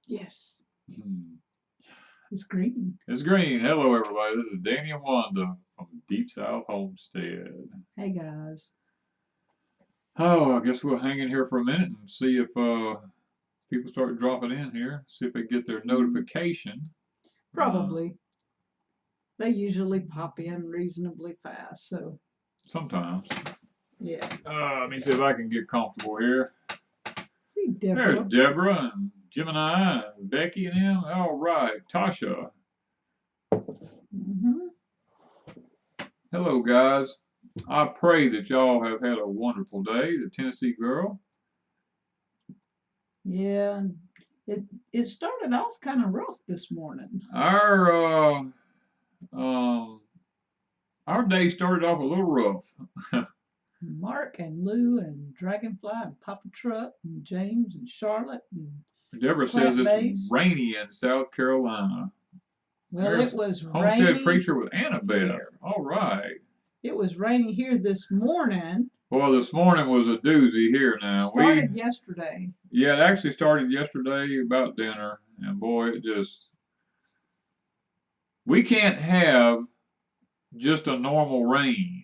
Yes. Hmm. It's green. It's green. Hello, everybody. This is Danny and Wanda from Deep South Homestead. Hey guys. Oh, I guess we'll hang in here for a minute and see if people start dropping in here. See if they get their notification. Uh, Probably. They usually pop in reasonably fast, so Sometimes. yeah. Let me see if I can get comfortable here. See There's Deborah. Deborah and Gemini and Becky and them. All right, Tasha. Hmm. Hello, guys. I pray that y'all have had a wonderful day. The Tennessee girl. Yeah. It it started off kind of rough this morning. Our um our day started off a little rough. Mark and Lou and Dragonfly and Papa Truck and James and Charlotte and Deborah says Plant it's Based. rainy in South Carolina. Well, it There's was Homestead rainy Preacher with Annabeth. here. All right. It was rainy here this morning. Well, this morning was a doozy here now. Started yesterday. Yeah, it actually started yesterday about dinner. And boy, we can't have just a normal rain.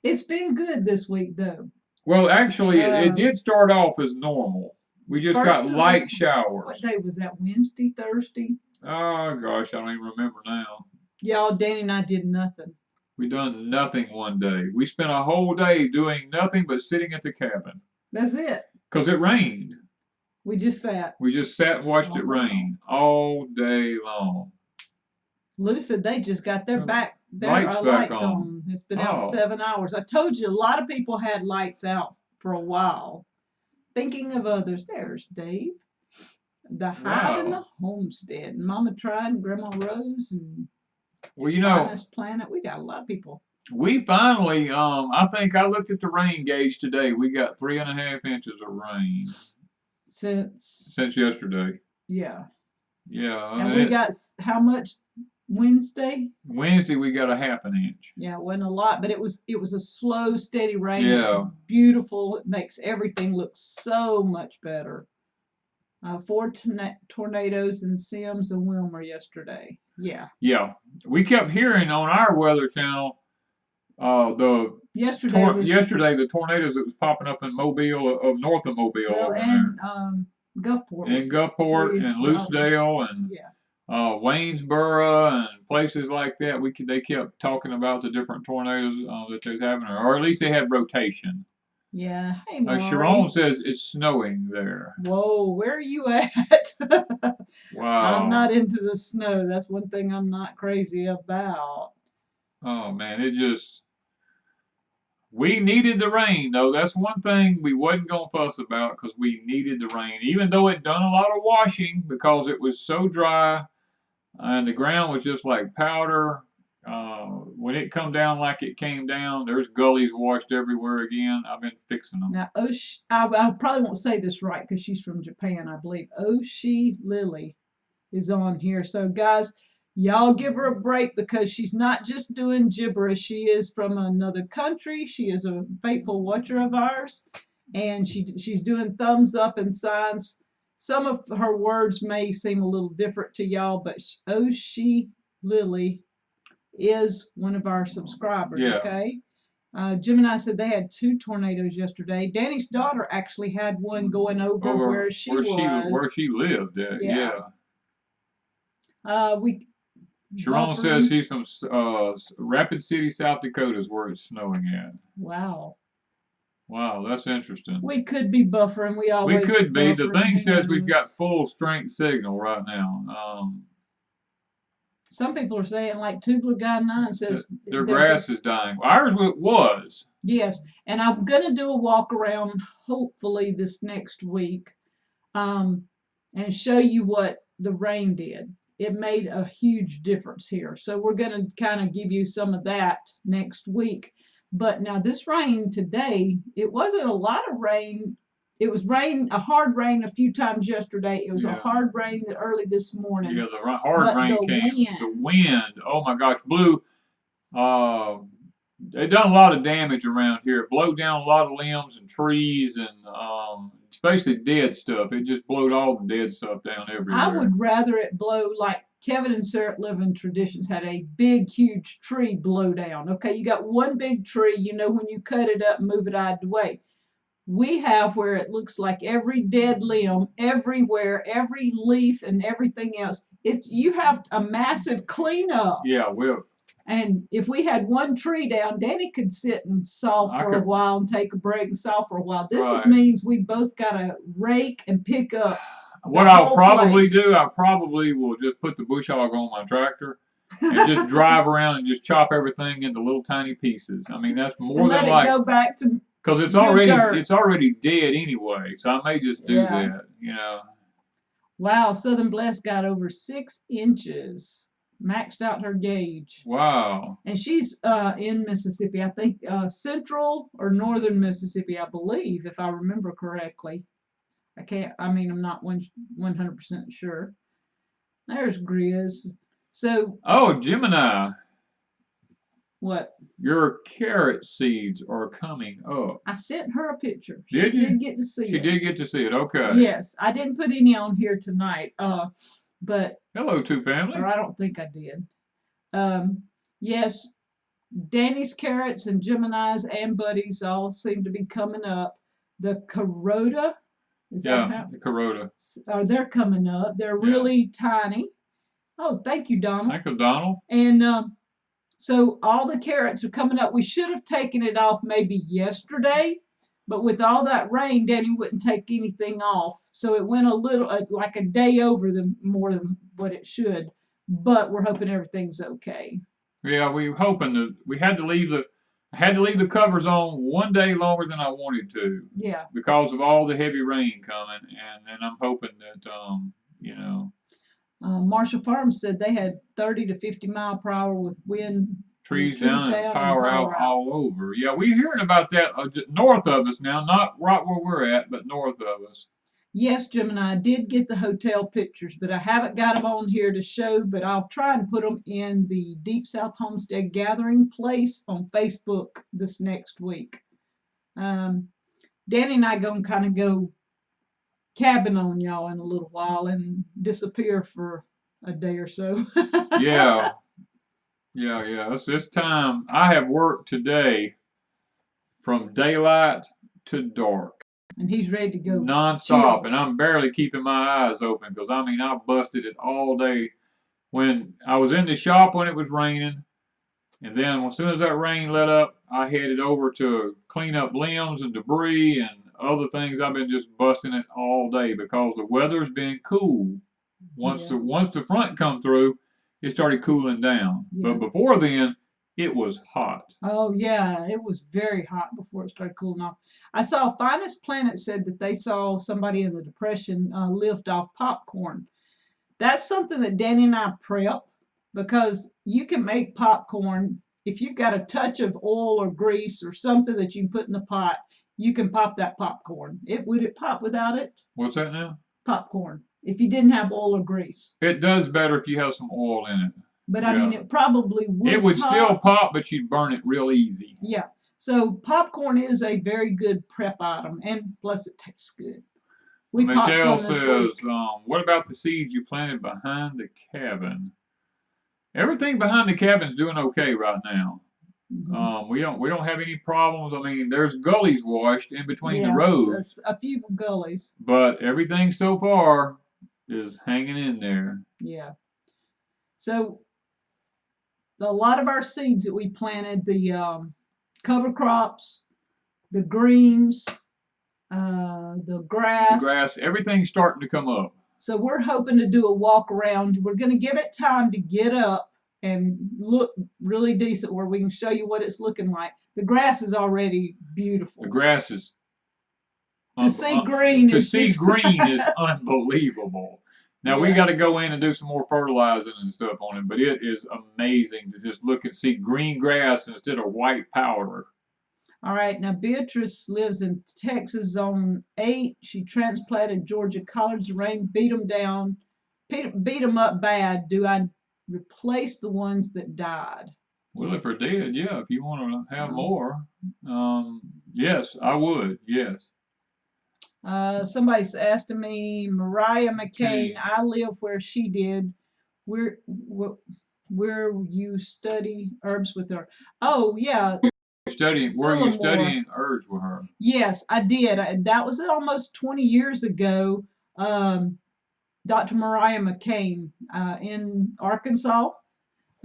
It's been good this week though. Well, actually, it Um, did start off as normal. We just got First of the light what showers. day was that? Wednesday, Thursday? Oh, gosh, I don't even remember now. Y'all, Danny and I did nothing. We done nothing one day. We spent a whole day doing nothing but sitting at the cabin. That's it. Because it rained. We just sat. We just sat and watched All it day long. rain all day long. Lou said they just got their Lights back lights on. on. It's been out Oh, 7 hours. I told you a lot of people had lights out for a while. Thinking of others. There's Dave. The hive and the wow. homestead. And Mama tried and Grandma Rose and Well, you know, Finest Planet. We got a lot of people. we finally, I think I looked at the rain gauge today. We got 3.5 inches of rain since Since yesterday. yeah. Yeah, And we got how much Wednesday? Wednesday we got a 1/2 inch. Yeah, it wasn't a lot, but it was a slow, steady rain. It's Yeah, beautiful. It makes everything look so much better. Four tornadoes in Sims and Wilmer yesterday. Yeah. yeah. We kept hearing on our weather channel the yesterday the tornadoes that was popping up in Mobile, north of Mobile Well, over there, and Gulfport. in Gulfport and Lucedale and Yeah. Waynesboro and places like that. They kept talking about the different tornadoes that they was having, or at least they had rotation. Yeah. Hey, Maury. Sharon says it's snowing there. Whoa, where are you at? Wow. I'm not into the snow. That's one thing I'm not crazy about. Oh man, we needed the rain though. That's one thing we wasn't gonna fuss about because we needed the rain, even though it done a lot of washing because it was so dry and the ground was just like powder. When it come down like it came down, there's gullies washed everywhere again. I've been fixing them. Now, I probably won't say this right because she's from Japan, I believe. Oshi Lily is on here. So, guys, y'all give her a break because she's not just doing gibberish. She is from another country. She is a faithful watcher of ours, and she's doing thumbs up and signs. Some of her words may seem a little different to y'all, but Oshi Lily is one of our subscribers. Yeah. Okay. Gemini said they had two tornadoes yesterday. Danny's daughter actually had one going over where she was. Where she lived. Yeah. We Sharon says she's from Rapid City, South Dakota, is where it's snowing at. Wow. Wow, that's interesting. We could be buffering. We could be. The buffering. thing Who says we've got knows? full strength signal right now. Some people are saying, like Tubular Guy 9 says, their grass is dying. Ours was. Yes, and I'm gonna do a walk around hopefully this next week, and show you what the rain did. It made a huge difference here. So we're gonna kind of give you some of that next week. But now this rain today, it wasn't a lot of rain. It was a hard rain a few times yesterday. It was a hard rain early this morning. Yeah, the hard rain came. The wind, oh my gosh, blew. It done a lot of damage around here. It blew down a lot of limbs and trees and especially dead stuff. It just blowed all the dead stuff down I everywhere. would rather it blow like Kevin and Sarah live in Traditions had a big, huge tree blow down. Okay, you got one big tree, you know, when you cut it up and move it out of the way. We have where it looks like every dead limb everywhere, every leaf and everything else. It's you have a massive cleanup. Yeah, well, And if we had one tree down, Danny could sit and saw I for a could, while and take a break and saw for a while. This right. means we both got to rake and pick up What the I'll whole probably place. do, I probably will just put the bush hog on my tractor and just drive around and just chop everything into little tiny pieces. I mean, that's more and than let it like, go back to because good dirt. it's already dead anyway. So I may just do Yeah. that, you know. Wow, Southern Bless got over 6 inches, maxed out her gauge. Wow. And she's in Mississippi, I think central or northern Mississippi, I believe, if I remember correctly. I'm not 100% sure. There's Grizz. So, Oh, Gemini, what? your carrot seeds are coming up. I sent her a picture. Did She you? did get to see She it. did get to see it. Okay. Yes, I didn't put any on here tonight, but, Hello, two family. or I don't think I did. Yes, Danny's carrots and Gemini's and Buddy's all seem to be coming up. The Corota, is that Yeah, the Corota. they're coming up. They're Yeah. really tiny. Oh, thank you, Donald. Thank you, Donald. And so all the carrots are coming up. We should have taken it off maybe yesterday, but with all that rain, Danny wouldn't take anything off. So it went a little, like a day over more than what it should. But we're hoping everything's okay. Yeah, we were hoping that we had to leave the covers on one day longer than I wanted to. Yeah. Because of all the heavy rain coming, and I'm hoping that you know. Marshall Farms said they had 30 to 50 mile per hour with wind. Trees down and power out all over. Yeah, we're hearing about that north of us now, not right where we're at, but north of us. Yes, Gemini, I did get the hotel pictures, but I haven't got them on here to show, but I'll try and put them in the Deep South Homestead Gathering Place on Facebook this next week. Danny and I gonna kind of go cabin on y'all in a little while and disappear for a day or so. Yeah. Yeah. It's this time. I have worked today from daylight to dark. And he's ready to go nonstop, chill. And I'm barely keeping my eyes open because I busted it all day. When I was in the shop when it was raining, and then as soon as that rain let up, I headed over to clean up limbs and debris and other things. I've been just busting it all day because the weather's been cool. Once the front come through, it started cooling down. Yeah. But before then, it was hot. Oh yeah, it was very hot before it started cooling off. I saw Finest Planet said that they saw somebody in the Depression lift off popcorn. That's something that Danny and I prep because you can make popcorn if you've got a touch of oil or grease or something that you can put in the pot. You can pop that popcorn. Would it pop without it? What's that now? Popcorn. If you didn't have oil or grease. It does better if you have some oil in it. But I mean, it probably would. It would still pop, but you'd burn it real easy. Yeah. So popcorn is a very good prep item, and plus it tastes good. Michelle says, what about the seeds you planted behind the cabin? Everything behind the cabin's doing okay right now. Mm-hmm. We don't have any problems. I mean, there's gullies washed in between the rows. A few gullies. But everything so far is hanging in there. Yeah. So a lot of our seeds that we planted, the cover crops, the greens, the grass. Everything's starting to come up. So we're hoping to do a walk around. We're going to give it time to get up and look really decent where we can show you what it's looking like. The grass is already beautiful. The grass is to see green is unbelievable. Now we got to go in and do some more fertilizing and stuff on it, but it is amazing to just look and see green grass instead of white powder. All right, now Beatrice lives in Texas Zone 8. She transplanted Georgia collards. Rain beat them down, beat them up bad. Do I replace the ones that died? Well, if they're dead, yeah. If you want to have more, yes, I would. Yes. Somebody's asking me, Mariah McCain, Okay. I live where she did. Where you study herbs with her. Oh, yeah, Were you Sillamore. studying herbs with her? Yes, I did. That was almost 20 years ago. Dr. Mariah McCain in Arkansas.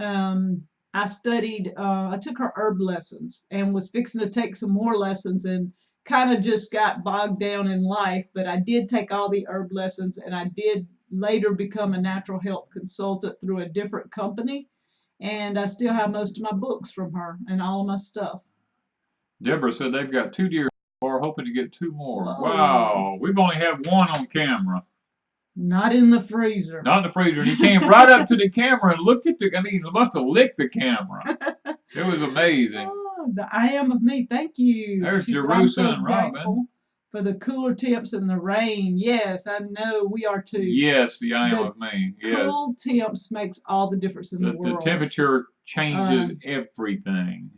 I studied, I took her herb lessons and was fixing to take some more lessons and kind of just got bogged down in life. But I did take all the herb lessons and I did later become a natural health consultant through a different company. And I still have most of my books from her and all of my stuff. Deborah said they've got 2 deer so far, hoping to get 2 more. Whoa, Wow, we've only had one on camera. not in the freezer. Not in the freezer. And he came right up to the camera and looked at the, I mean, he must have licked the camera. It was amazing. Oh, the I am of me. Thank you. There's She said, I'm so Jerusa and Robin. grateful for the cooler temps and the rain. Yes, I know we are too. Yes, the I am The of me. Yes. cool temps makes all the difference in the The world. temperature changes everything.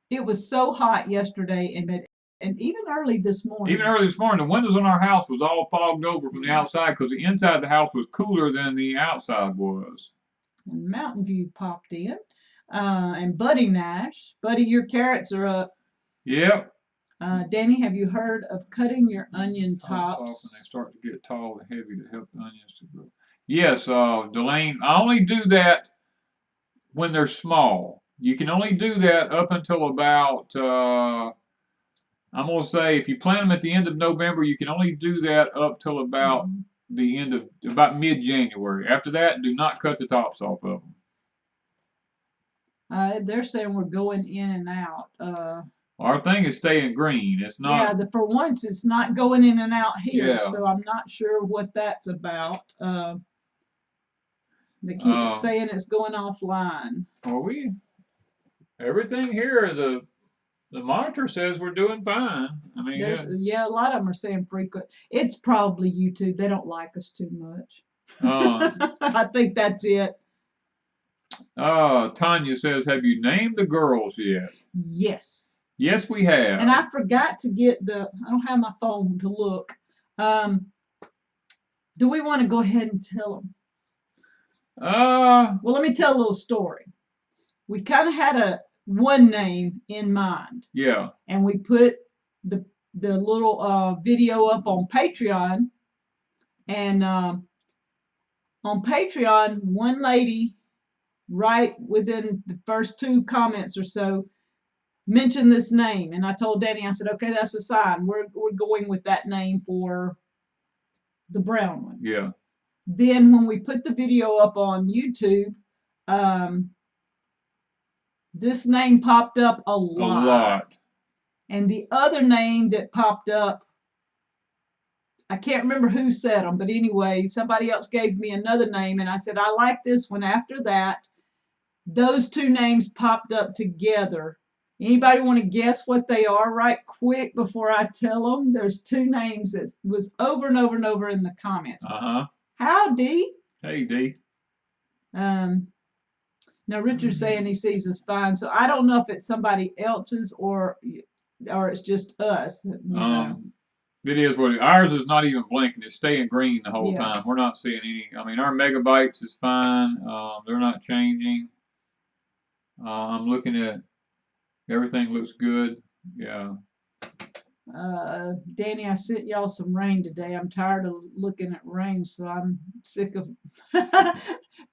It was so hot yesterday and even early this morning. Even early this morning, the windows in our house was all fogged over from the outside because the inside of the house was cooler than the outside was. And Mountain View popped in. And Buddy Nash. Buddy, your carrots are up. Yep. Danny, have you heard of cutting your onion Tops tops? off when they start to get tall and heavy to help the onions to grow. Yes, Delane, I only do that when they're small. You can only do that up until about, I'm going to say, if you plant them at the end of November, you can only do that up till about the end of, about mid-January. After that, do not cut the tops off of them. They're saying we're going in and out. Our thing is staying green. It's not. Yeah, for once it's not going in and out here, Yeah. so I'm not sure what that's about. They keep saying it's going offline. Well, everything here, the monitor says we're doing fine. I mean, yeah, a lot of them are saying frequent. It's probably YouTube. They don't like us too much. I think that's it. Tanya says, have you named the girls yet? Yes. Yes, we have. And I forgot to get I don't have my phone to look. Do we want to go ahead and tell them? Well, let me tell a little story. We kind of had one name in mind. Yeah. And we put the little video up on Patreon. And on Patreon, one lady, right within the first 2 comments or so, mentioned this name. And I told Danny, I said, okay, that's a sign. We're going with that name for the brown one. Yeah. Then when we put the video up on YouTube, this name popped up a lot. A lot. And the other name that popped up, I can't remember who said them, but anyway, somebody else gave me another name, and I said, I like this one. After that, those 2 names popped up together. Anybody want to guess what they are right quick before I tell them? There's 2 names that was over and over and over in the comments. Uh-huh. Howdy. Hey, D. Now Richard's saying he sees us fine, so I don't know if it's somebody else's or it's just us. It is what ours is not even blinking. It's staying green the whole time. We're not seeing any. I mean, our megabytes is fine. They're not changing. I'm looking at everything looks good. Yeah. Danny, I sent y'all some rain today. I'm tired of looking at rain, so I'm sick of.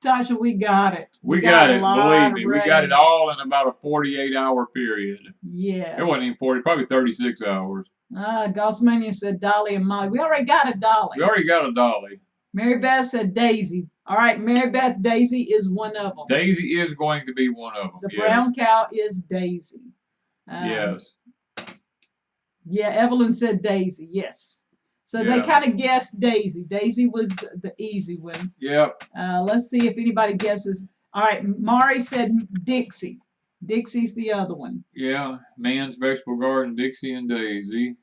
Tasha, we got it. We got it. Believe me, we got it all in about a 48-hour period. Yeah. It wasn't even 40, probably 36 hours. Gossmania said Dolly and Molly. We already got a Dolly. We already got a Dolly. Mary Beth said Daisy. All right, Mary Beth, Daisy is one of them. Daisy is going to be one of them. The brown cow is Daisy. Yes. Yeah, Evelyn said Daisy. Yes. So they kind of guessed Daisy. Daisy was the easy one. Yep. Let's see if anybody guesses. All right, Mari said Dixie. Dixie's the other one. Yeah, Man's Vegetable Garden, Dixie and Daisy.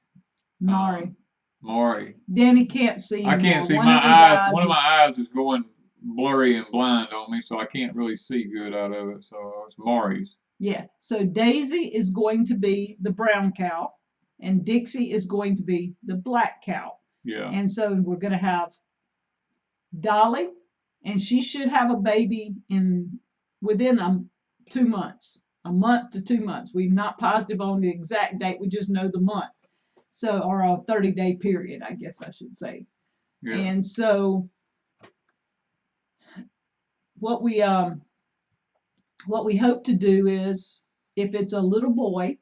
Mari. Mari. Danny can't see. I can't see. My eyes. One of my eyes is going blurry and blind on me, so I can't really see good out of it. So it's Mari's. Yeah. So Daisy is going to be the brown cow. and Dixie is going to be the black cow. Yeah. And so we're going to have Dolly, and she should have a baby within 2 months, a month to 2 months. We're not positive on the exact date. We just know the month. So, or a 30-day period, I guess I should say. Yeah. And so what we hope to do is, if it's a little boy,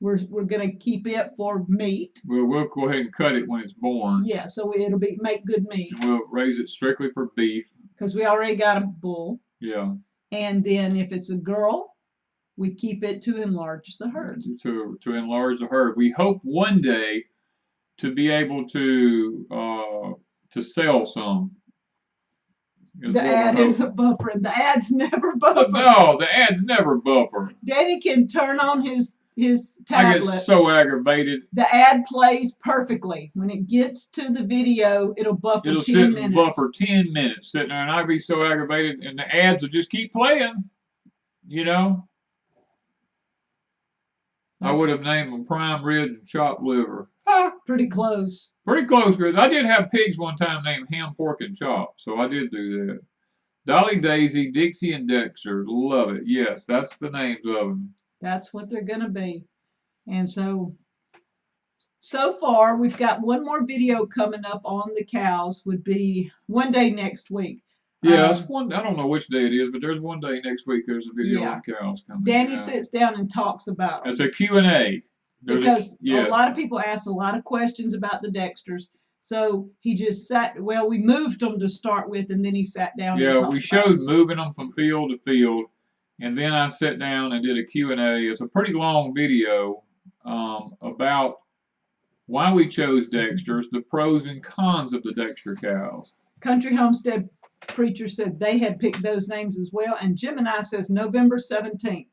we're going to keep it for meat. We'll go ahead and cut it when it's born. Yeah, so it'll make good meat. And we'll raise it strictly for beef. Because we already got a bull. Yeah. And then if it's a girl, we keep it to enlarge the herd. To enlarge the herd. We hope one day to be able to sell some. The ad isn't buffering. The ad's never buffer. No, the ad's never buffer. Danny can turn on his tablet. I get so aggravated. The ad plays perfectly. When it gets to the video, it'll buffer 10 minutes. It'll sit and buffer 10 minutes sitting there, and I'd be so aggravated, and the ads will just keep playing, you know. I would have named them prime rib and chopped liver. Pretty close. Pretty close, because I did have pigs one time named ham, pork, and chop, so I did do that. Dolly, Daisy, Dixie, and Dexter. Love it. Yes, that's the names of them. That's what they're going to be. And so far, we've got one more video coming up on the cows. Would be one day next week. Yeah, that's one. I don't know which day it is, but there's one day next week. There's a video on cows coming. Danny sits down and talks about them. It's a Q&A. Because a lot of people asked a lot of questions about the Dexters. So he just we moved them to start with, and then he sat down. Yeah, we showed moving them from field to field, and then I sat down and did a Q&A. It's a pretty long video about why we chose Dexters, the pros and cons of the Dexter cows. Country Homestead Preacher said they had picked those names as well, and Gemini says November 17th.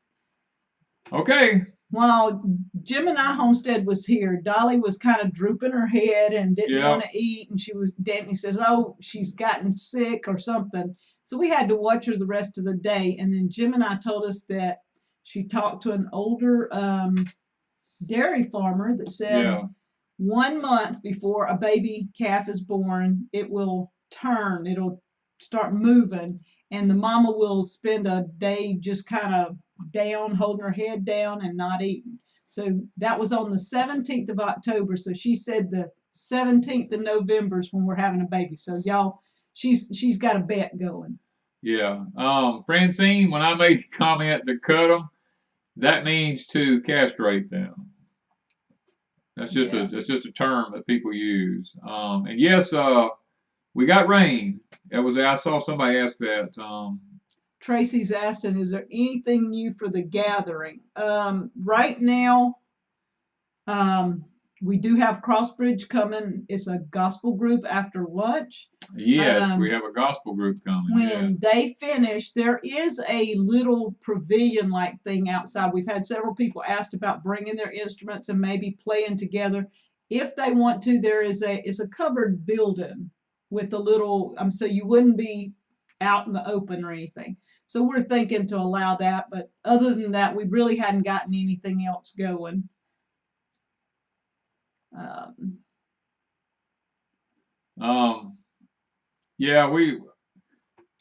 Okay. While Gemini Homestead was here, Dolly was kind of drooping her head and didn't want to eat, and Danny says, oh, she's gotten sick or something. So we had to watch her the rest of the day, and then Gemini told us that she talked to an older dairy farmer that said 1 month before a baby calf is born, it will turn, it'll start moving, and the mama will spend a day just kind of down, holding her head down and not eating. So that was on the 17th of October. So she said the 17th of November is when we're having a baby. So y'all, she's got a bet going. Yeah. Francine, when I made the comment to cut them, that means to castrate them. That's just a term that people use. And yes, we got rain. I saw somebody ask that. Tracy's asking, is there anything new for the gathering? Right now, we do have Crossbridge coming. It's a gospel group after lunch. Yes, we have a gospel group coming. When they finish, there is a little pavilion-like thing outside. We've had several people asked about bringing their instruments and maybe playing together. If they want to, it's a covered building with a little, so you wouldn't be out in the open or anything. So we're thinking to allow that, but other than that, we really hadn't gotten anything else going.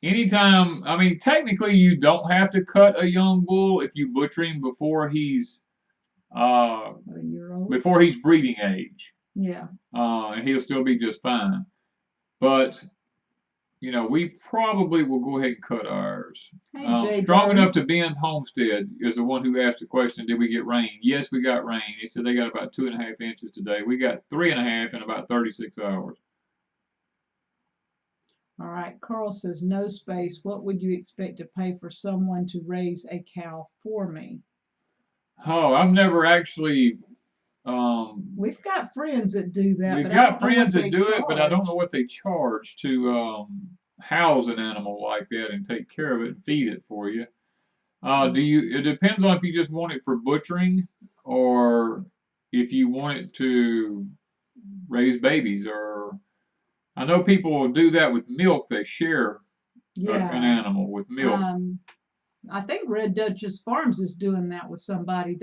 Anytime, technically you don't have to cut a young bull if you butcher him before he's a year old? Before he's breeding age. Yeah. And he'll still be just fine. But we probably will go ahead and cut ours. Hey, Strong Enough to Bend Homestead is the one who asked the question, did we get rain? Yes, we got rain. He said they got about 2.5 inches today. We got 3.5 in about 36 hours. All right. Carl says, no space. What would you expect to pay for someone to raise a cow for me? Oh, I've never actually... We've got friends that do that. We've got friends that do it, but I don't know what they charge to house an animal like that and take care of it and feed it for you. It depends on if you just want it for butchering or if you want it to raise babies. Or I know people will do that with milk. They share an animal with milk. I think Red Duchess Farms is doing that with somebody.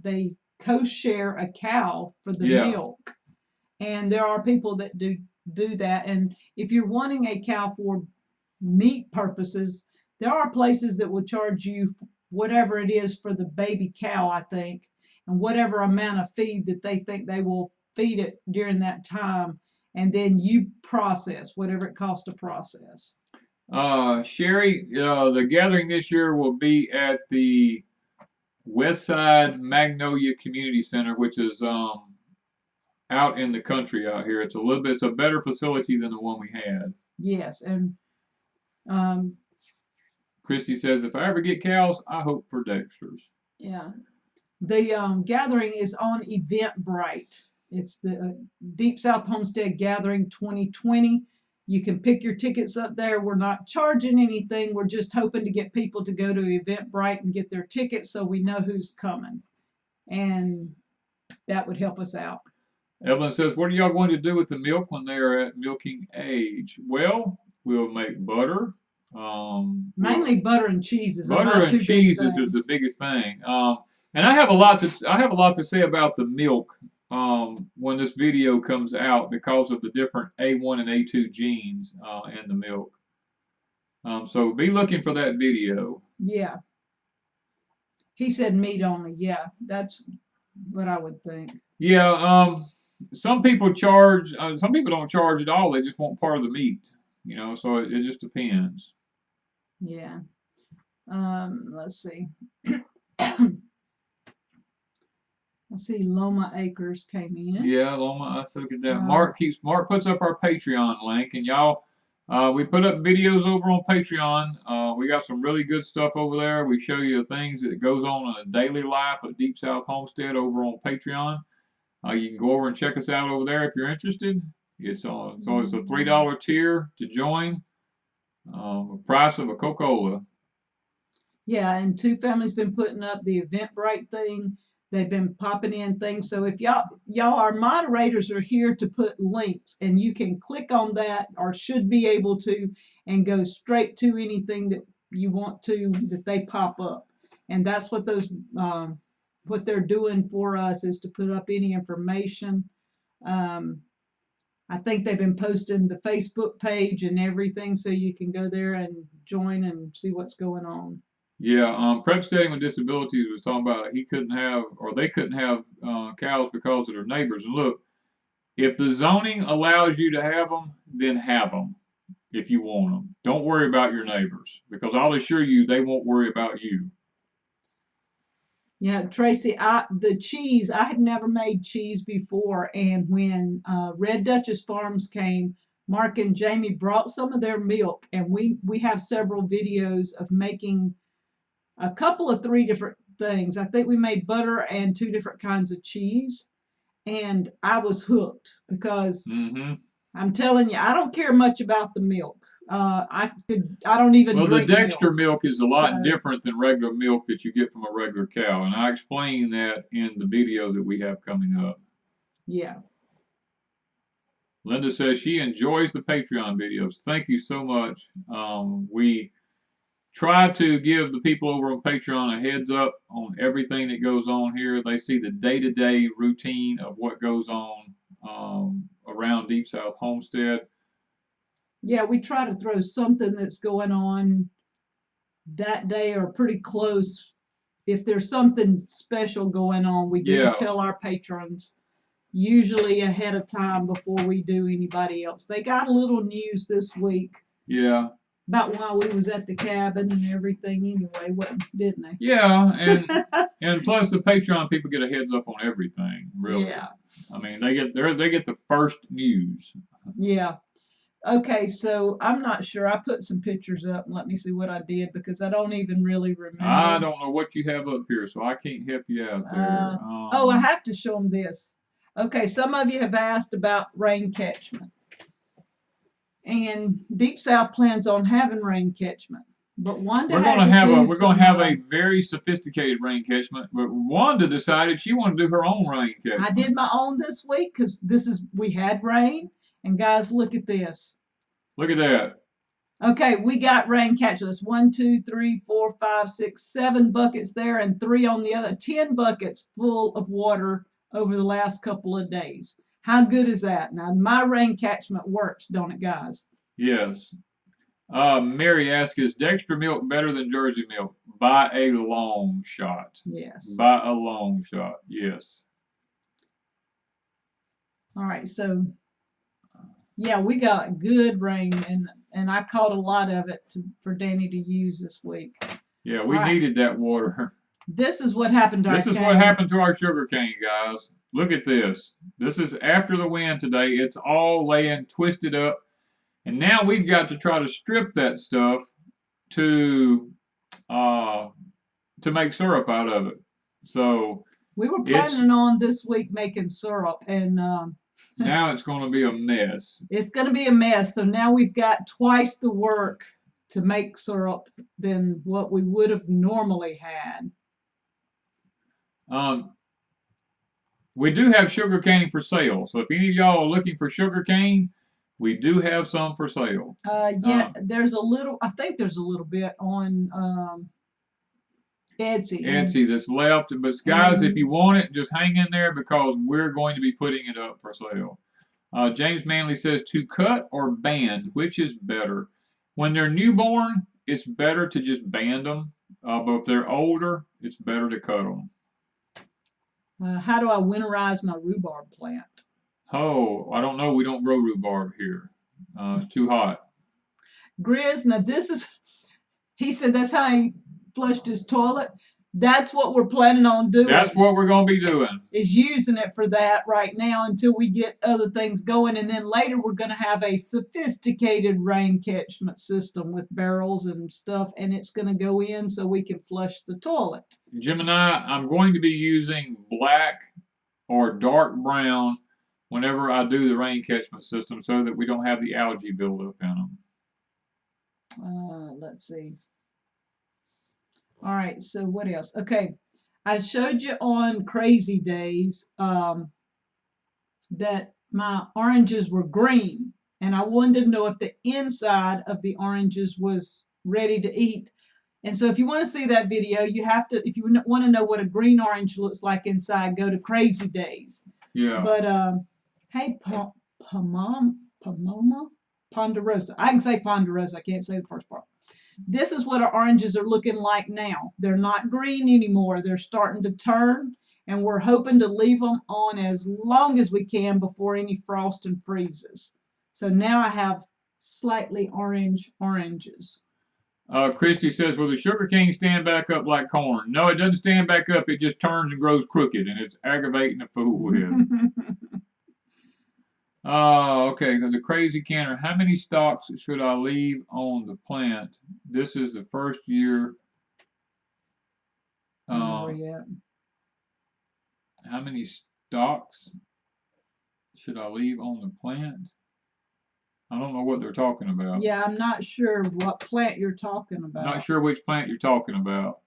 They co-share a cow for the Yeah. milk. And there are people that do that. And if you're wanting a cow for meat purposes, there are places that will charge you whatever it is for the baby cow, I think, and whatever amount of feed that they think they will feed it during that time. And then you process whatever it costs to process. Sherry, the gathering this year will be at the Westside Magnolia Community Center, which is out in the country out here. It's a better facility than the one we had. Yes, and um, Christy says, if I ever get cows, I hope for Dexter's. yeah, the gathering is on Eventbrite. It's the Deep South Homestead Gathering 2020. You can pick your tickets up there. We're not charging anything. We're just hoping to get people to go to Eventbrite and get their tickets so we know who's coming. And that would help us out. Evelyn says, what are y'all going to do with the milk when they are at milking age? Well, we'll make butter. Mainly butter and cheese is butter and cheese is the biggest thing. And I have a lot to say about the milk when this video comes out because of the different A1 and A2 genes in the milk. So be looking for that video. Yeah. He said meat only. Yeah, that's what I would think. Yeah. Some people charge. Some people don't charge at all. They just want part of the meat. You know. So it just depends. Yeah. Let's see. I see Loma Acres came in. Yeah, Loma, I look at that. Mark puts up our Patreon link, and y'all, we put up videos over on Patreon. We got some really good stuff over there. We show you things that goes on in a daily life of Deep South Homestead over on Patreon. You can go over and check us out over there if you're interested. It's a $3 tier to join. The price of a Coca-Cola. Yeah, and Two Family's been putting up the Eventbrite thing. They've been popping in things. So if y'all, our moderators are here to put links, and you can click on that, or should be able to, and go straight to anything that you want to that they pop up. And that's what those what they're doing for us, is to put up any information. I think they've been posting the Facebook page and everything, so you can go there and join and see what's going on. Yeah, Homesteading with Disabilities was talking about they couldn't have cows because of their neighbors. And look, if the zoning allows you to have them, then have them if you want them. Don't worry about your neighbors, because I'll assure you they won't worry about you. Yeah, Tracy, the cheese, I had never made cheese before, and when Red Duchess Farms came, Mark and Jamie brought some of their milk, and we have several videos of making a couple of 3 different things. I think we made butter and 2 different kinds of cheese, and I was hooked because I'm telling you, I don't care much about the milk. I don't even drink the Dexter milk is a lot So- different than regular milk that you get from a regular cow, and I explain that in the video that we have coming up. Yeah. Linda says she enjoys the Patreon videos. Thank you so much. We try to give the people over on Patreon a heads up on everything that goes on here. They see the day-to-day routine of what goes on around Deep South Homestead. Yeah, we try to throw something that's going on that day or pretty close. If there's something special going on, we do tell our patrons, usually ahead of time before we do anybody else. They got a little news this week. Yeah. About why we was at the cabin and everything anyway, didn't they? Yeah, and plus the Patreon people get a heads up on everything, really. Yeah. I mean, they get the first news. Yeah. Okay, so I'm not sure. I put some pictures up and let me see what I did, because I don't even really remember. I don't know what you have up here, so I can't help you out there. I have to show them this. Okay, some of you have asked about rain catchment. And Deep South plans on having rain catchment. But Wanda we're going to have a very sophisticated rain catchment, but Wanda decided she wanted to do her own rain catchment. I did my own this week because we had rain, and guys, look at this. Look at that. Okay, we got rain catch list. 1, 2, 3, 4, 5, 6, 7 buckets there and 3 on the other. 10 buckets full of water over the last couple of days. How good is that? Now, my rain catchment works, don't it, guys? Yes. Mary asks, is Dexter milk better than Jersey milk? By a long shot. Yes. By a long shot, yes. All right, so yeah, we got good rain, and I caught a lot of it for Danny to use this week. Yeah, we needed that water. This is what happened to our cane. This is what happened to our sugar cane, guys. Look at this. This is after the wind today. It's all laying twisted up. And now we've got to try to strip that stuff to make syrup out of it. So we were planning on this week making syrup, and now it's going to be a mess. It's going to be a mess. So now we've got twice the work to make syrup than what we would have normally had. We do have sugar cane for sale. So if any of y'all are looking for sugar cane, we do have some for sale. Yeah, there's a little, I think there's a little bit on Etsy. Etsy that's left. But guys, if you want it, just hang in there because we're going to be putting it up for sale. James Manley says, to cut or band, which is better? When they're newborn, it's better to just band them. But if they're older, it's better to cut them. How do I winterize my rhubarb plant? Oh, I don't know. We don't grow rhubarb here. It's too hot. Grizz, now this is, he said that's how he flushed his toilet. That's what we're planning on doing. That's what we're going to be doing. Is using it for that right now until we get other things going. And then later we're going to have a sophisticated rain catchment system with barrels and stuff. And it's going to go in so we can flush the toilet. Gemini, I'm going to be using black or dark brown whenever I do the rain catchment system so that we don't have the algae buildup in them. Let's see. All right, so what else? Okay, I showed you on Crazy Days that my oranges were green, and I wanted to know if the inside of the oranges was ready to eat. And so if you want to see that video, you have to, if you want to know what a green orange looks like inside, go to Crazy Days. Yeah. But hey, Pomona? Ponderosa. I can say Ponderosa, I can't say the first part. This is what our oranges are looking like now. They're not green anymore. They're starting to turn, and we're hoping to leave them on as long as we can before any frosting freezes. So now I have slightly orange oranges. Christy says, will the sugar cane stand back up like corn? No, it doesn't stand back up. It just turns and grows crooked, and it's aggravating to fool with. Okay, the crazy canner. How many stalks should I leave on the plant? This is the first year. How many stalks should I leave on the plant? I don't know what they're talking about. Yeah, I'm not sure what plant you're talking about. Not sure which plant you're talking about.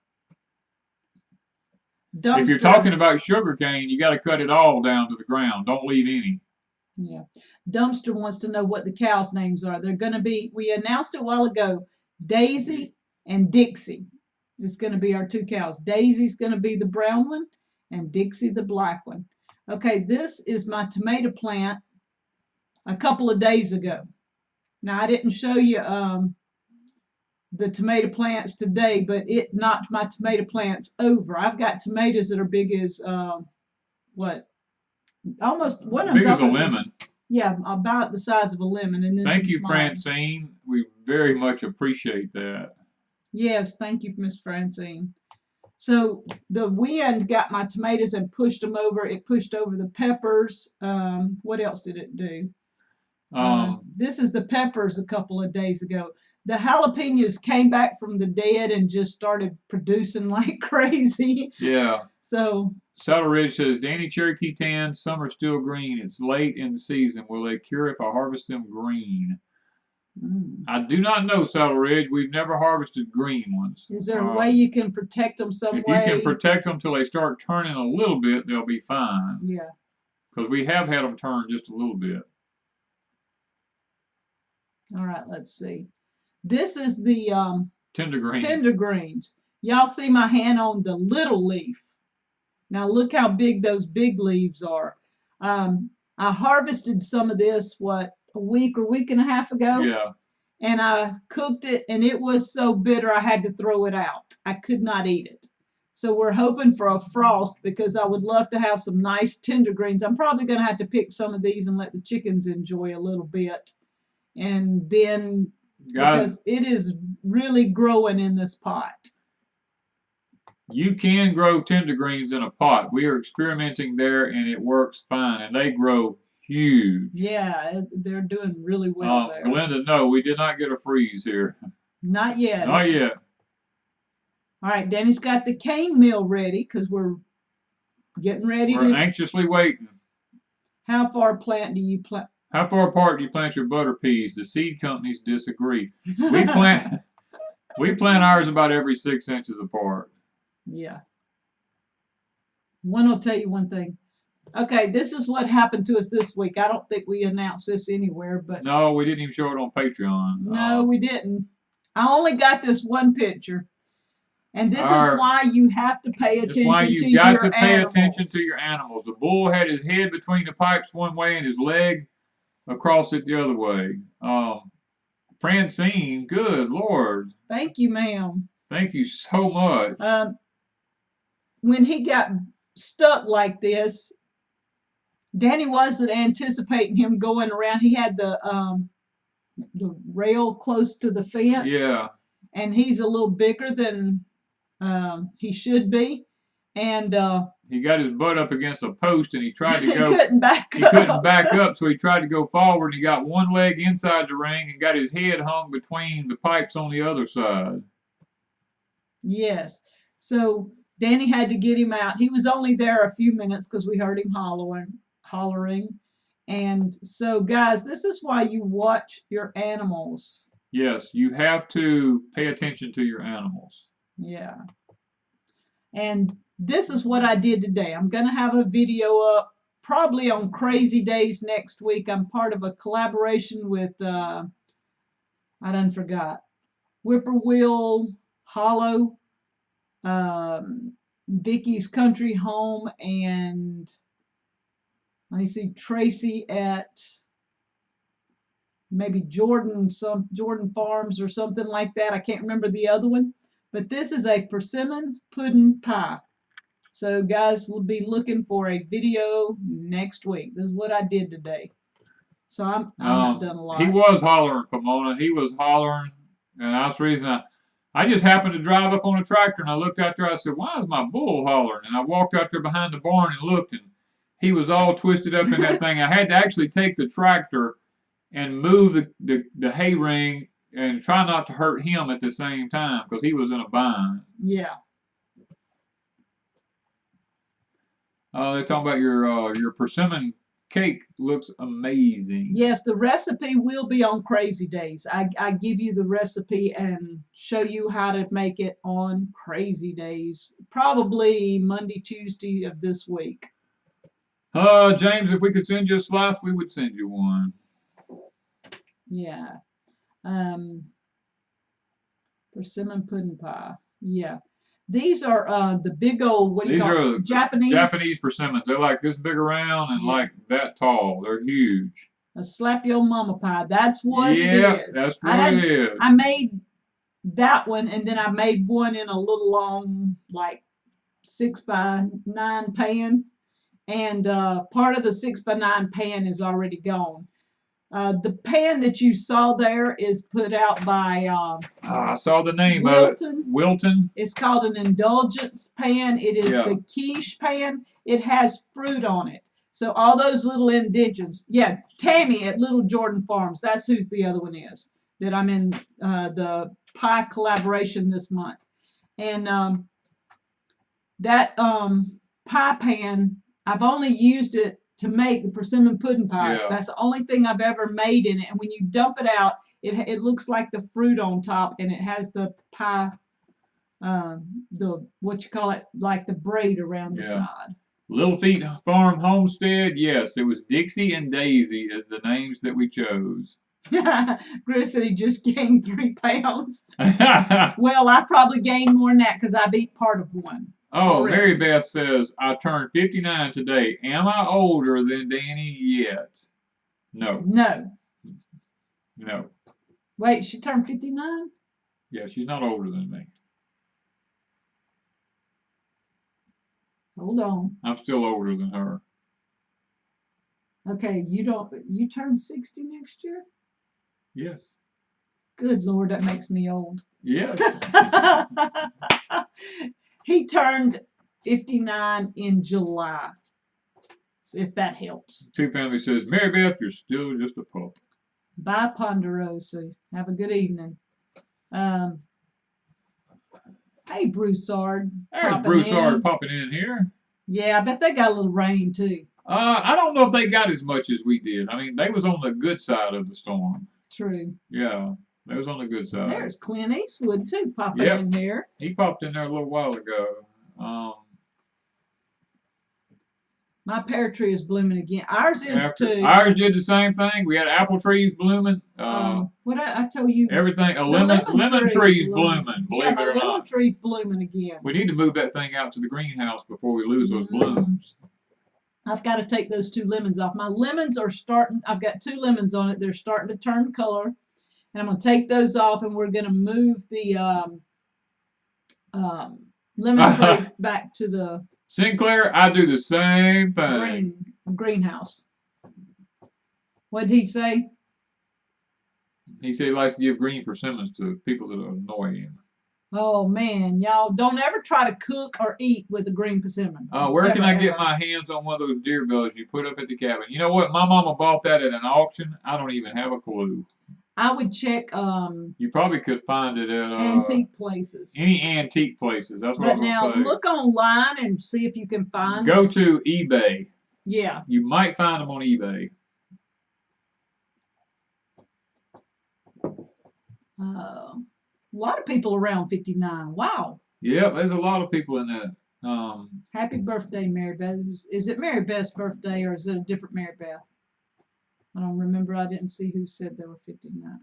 Dumpster. If you're talking about sugar cane, you got to cut it all down to the ground. Don't leave any. Yeah. Dumpster wants to know what the cows' names are. They're going to be, we announced it a while ago, Daisy and Dixie. It's going to be our two cows. Daisy's going to be the brown one and Dixie the black one. Okay, this is my tomato plant a couple of days ago. Now, I didn't show you the tomato plants today, but it knocked my tomato plants over. I've got tomatoes that are big as, what? Almost, one of them's big as a lemon. Yeah, about the size of a lemon. And thank you, Francine. We very much appreciate that. Yes, thank you, Miss Francine. So the wind got my tomatoes and pushed them over. It pushed over the peppers. What else did it do? This is the peppers a couple of days ago. The jalapenos came back from the dead and just started producing like crazy. Yeah. So Saddle Ridge says, Danny, Cherokee tan, some are still green. It's late in the season. Will they cure if I harvest them green? I do not know, Saddle Ridge. We've never harvested green ones. Is there a way you can protect them some way? If you can protect them till they start turning a little bit, they'll be fine. Yeah. Because we have had them turn just a little bit. All right, let's see. This is the Tender green. tender greens. Y'all see my hand on the little leaf. Now look how big those big leaves are. I harvested some of this, what, a week or week and a half ago? Yeah. And I cooked it, and it was so bitter I had to throw it out. I could not eat it. So we're hoping for a frost because I would love to have some nice tender greens. I'm probably going to have to pick some of these and let the chickens enjoy a little bit. And then, Guys, because it is really growing in this pot. you can grow tender greens in a pot. We are experimenting there, and it works fine, and they grow huge. Yeah, they're doing really well there. Glenda, no, we did not get a freeze here. Not yet. Not yet. All right, Danny's got the cane meal ready because we're getting ready We're anxiously waiting. How far apart do you plant? How far apart do you plant your butter peas? The seed companies disagree. We plant ours about every 6 inches apart. Yeah. One will tell you one thing. Okay, this is what happened to us this week. I don't think we announced this anywhere, but no, we didn't even show it on Patreon. No, we didn't. I only got this one picture. And this is why you have to pay attention to your animals. It's why you got to pay attention to your animals. The bull had his head between the pipes one way and his leg across it the other way. Francine, good Lord. Thank you, ma'am. Thank you so much. When he got stuck like this, Danny wasn't anticipating him going around. He had the rail close to the fence. Yeah. And he's a little bigger than he should be, and he got his butt up against a post, and he tried to go. He couldn't back up, so he tried to go forward. And he got one leg inside the ring and got his head hung between the pipes on the other side. Yes, so Danny had to get him out. He was only there a few minutes because we heard him hollering, and so guys, this is why you watch your animals. Yes, you have to pay attention to your animals. Yeah. And this is what I did today. I'm going to have a video up probably on Crazy Days next week. I'm part of a collaboration with, I done forgot, Whippoorwill Hollow, Vicky's Country Home, and let me see, Tracy at maybe Jordan Farms or something like that. I can't remember the other one. But this is a persimmon pudding pie. So guys, we'll be looking for a video next week. This is what I did today. So I'm not done a lot. He was hollering, Pomona. He was hollering. And that's the reason I just happened to drive up on a tractor, and I looked out there. I said, why is my bull hollering? And I walked out there behind the barn and looked, and he was all twisted up in that thing. I had to actually take the tractor and move the hay ring and try not to hurt him at the same time because he was in a bind. Yeah. They're talking about your persimmon cake. Looks amazing. Yes, the recipe will be on Crazy Days. I give you the recipe and show you how to make it on Crazy Days. Probably Monday, Tuesday of this week. James, if we could send you a slice, we would send you one. Yeah. Persimmon pudding pie. Yeah. These are the big old, what do you call it? Japanese persimmons. They're like this big around and like that tall. They're huge. A slap your mama pie. That's what it is. Yeah, that's what it is. I made that one, and then I made one in a little long, like 6x9 pan. And part of the 6x9 pan is already gone. The pan that you saw there is put out by I saw the name of it. Wilton. It's called an indulgence pan. It is the quiche pan. It has fruit on it. So all those little indentions. Yeah, Tammy at Little Jordan Farms. That's who the other one is that I'm in the pie collaboration this month. And that pie pan, I've only used it to make the persimmon pudding pies. Yeah. That's the only thing I've ever made in it. And when you dump it out, it looks like the fruit on top, and it has the pie, the what you call it, like the braid around the side. Little Feet Farm Homestead. Yes, it was Dixie and Daisy as the names that we chose. Chris said he just gained 3 pounds. Well, I probably gained more than that because I've eaten part of one Oh, already. Mary Beth says, I turned 59 today. Am I older than Danny yet? No. No. No. Wait, she turned 59? Yeah, she's not older than me. Hold on. I'm still older than her. Okay, you turn 60 next year? Yes. Good Lord, that makes me old. Yes. He turned 59 in July, if that helps. Two Family says, Mary Beth, you're still just a pup. Bye, Ponderosa. Have a good evening. Hey, Broussard. There's Broussard popping in here. Yeah, I bet they got a little rain too. I don't know if they got as much as we did. I mean, they was on the good side of the storm. True. Yeah, they was on the good side. There's Clint Eastwood too popping in here. He popped in there a little while ago. My pear tree is blooming again. Ours is too. Ours did the same thing. We had apple trees blooming. What I tell you? Everything. Lemon trees blooming. Believe it or not. Lemon trees blooming again. We need to move that thing out to the greenhouse before we lose those blooms. I've got to take those 2 lemons off. My lemons are starting. I've got 2 lemons on it. They're starting to turn color, and I'm going to take those off, and we're going to move the lemon tree back to the Sinclair. I do the same thing. Greenhouse. What did he say? He said he likes to give green persimmons to people that annoy him. Oh man, y'all don't ever try to cook or eat with a green persimmon. Where can I get my hands on one of those deer bells you put up at the cabin? You know what? My mama bought that at an auction. I don't even have a clue. I would check. You probably could find it at antique places. Any antique places. That's what I was going to say. But now look online and see if you can find. Go to eBay. Yeah. You might find them on eBay. A lot of people around 59. Wow. Yep, there's a lot of people in that. Happy birthday, Mary Beth. Is it Mary Beth's birthday or is it a different Mary Beth? I don't remember. I didn't see who said they were 59.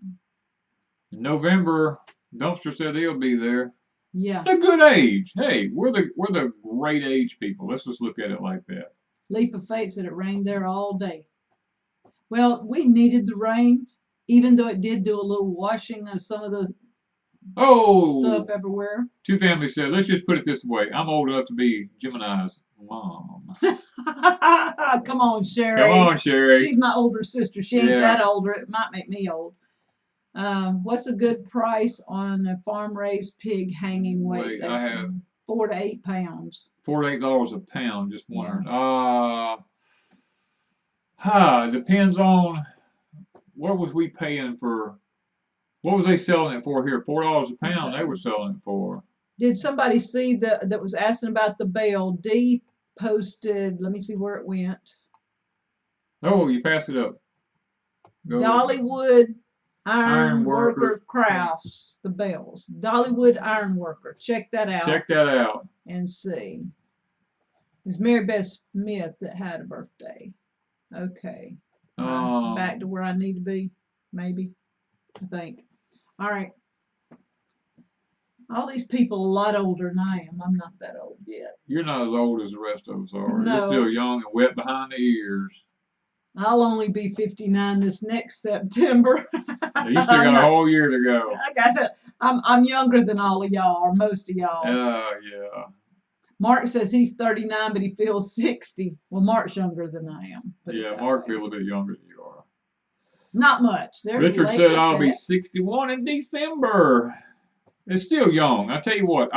In November, Dumpster said he'll be there. Yeah. It's a good age. Hey, we're the great age people. Let's just look at it like that. Leap of Faith said it rained there all day. Well, we needed the rain, even though it did do a little washing of some of the stuff everywhere. Two Families said, let's just put it this way. I'm old enough to be Gemini's mom. Come on, Sherry. Come on, Sherry. She's my older sister. She ain't that older. It might make me old. What's a good price on a farm-raised pig hanging weight? I have 4 to 8 pounds. $4 to $8 a pound. Just wondering. Depends on what was we paying for. What was they selling it for here? $4 a pound. Okay. They were selling it for. Did somebody see that was asking about the bell? D posted. Let me see where it went. Oh, you passed it up. Go. Dollywood Iron Worker Crafts, the bells. Dollywood Iron Worker. Check that out. Check that out. And see. It's Mary Beth Smith that had a birthday. Okay. Back to where I need to be, maybe. I think. All right. All these people are a lot older than I am. I'm not that old yet. You're not as old as the rest of us are. No. You're still young and wet behind the ears. I'll only be 59 this next September. You still got a whole year to go. I'm younger than all of y'all, or most of y'all. Yeah. Mark says he's 39, but he feels 60. Well, Mark's younger than I am. Yeah, Mark feels a bit younger than you are. Not much. Richard said I'll be 61 in December. It's still young. I tell you what,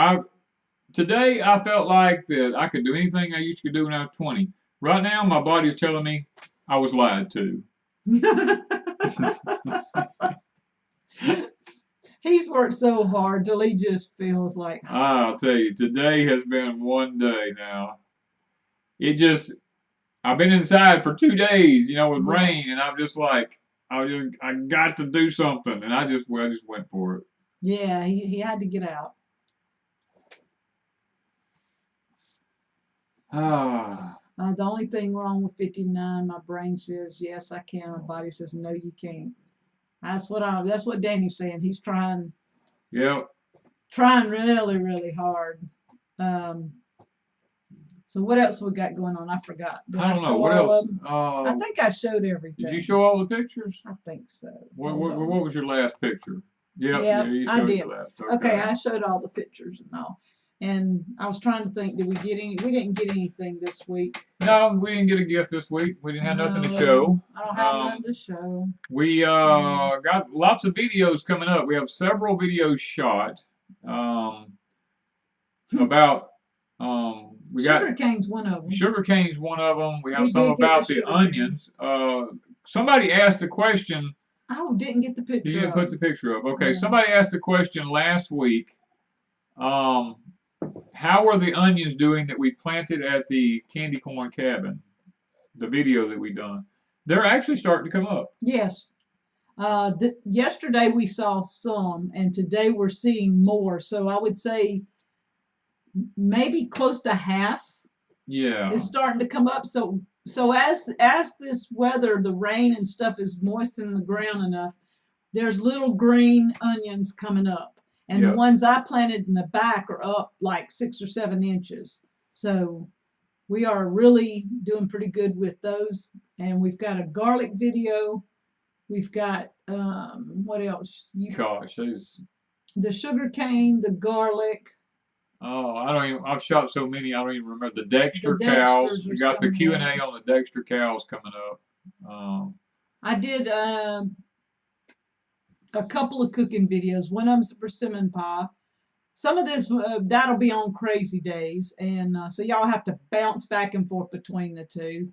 today I felt like that I could do anything I used to do when I was 20. Right now, my body's telling me I was lied to. He's worked so hard till he just feels like. I'll tell you, today has been one day now. I've been inside for 2 days, with rain, and I'm just like, I got to do something, and I just went for it. Yeah, he had to get out. The only thing wrong with 59, my brain says, yes, I can. My body says, no, you can't. That's what Danny's saying. He's Yep. trying really, really hard. Um, so what else we got going on? I forgot. Did I I don't know show what all else. of them? I think I showed everything. Did you show all the pictures? I think so. What was your last picture? Yep, Yeah, yeah, you I showed did. your last. Okay, I showed all the pictures and all. And I was trying to think, did we get any? We didn't get anything this week. No, we didn't get a gift this week. We didn't have nothing to No, show. I don't have nothing to show. We got lots of videos coming up. We have several videos shot. About we got Sugarcane's one of them. Sugarcane's one of them. We have We some did get about the the sugarcane. onions. Somebody asked a question. Oh, didn't get the picture. You didn't put the picture up. Okay, Yeah. somebody asked a question last week. How are the onions doing that we planted at the candy corn cabin? The video that we done. They're actually starting to come up. Yes. Yesterday we saw some, and today we're seeing more. So I would say maybe close to half. Yeah. Is starting to come up. So as this weather, the rain and stuff is moistening the ground enough, there's little green onions coming up. And the ones I planted in the back are up like 6 or 7 inches. So we are really doing pretty good with those. And we've got a garlic video. We've got what else? Gosh, the sugar cane, the garlic. Oh, I've shot so many, I don't even remember. The Dexter cows. We got the Q&A on the Dexter cows coming up. I did a couple of cooking videos. One of them's a persimmon pie. Some of this, that'll be on crazy days. And so y'all have to bounce back and forth between the two.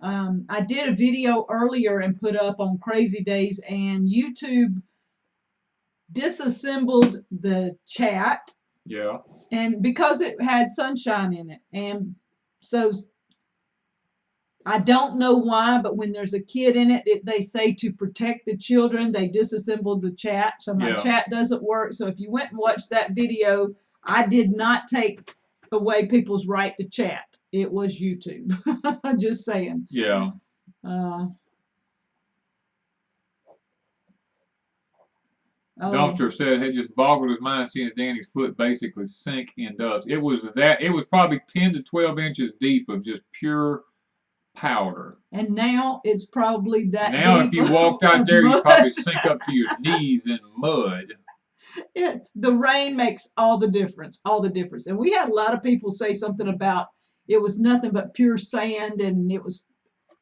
I did a video earlier and put up on crazy days, and YouTube disassembled the chat. Yeah. And because it had sunshine in it. And so I don't know why, but when there's a kid in it, they say to protect the children, they disassembled the chat. So my chat doesn't work. So if you went and watched that video, I did not take away people's right to chat. It was YouTube. Just saying. Yeah. Dumpster said it just boggled his mind seeing Danny's foot basically sink in dust. It was probably 10 to 12 inches deep of just pure powder. And now it's probably that now deep. If you walked out there, you'd probably sink up to your knees in mud. The rain makes all the difference. And we had a lot of people say something about it was nothing but pure sand and it was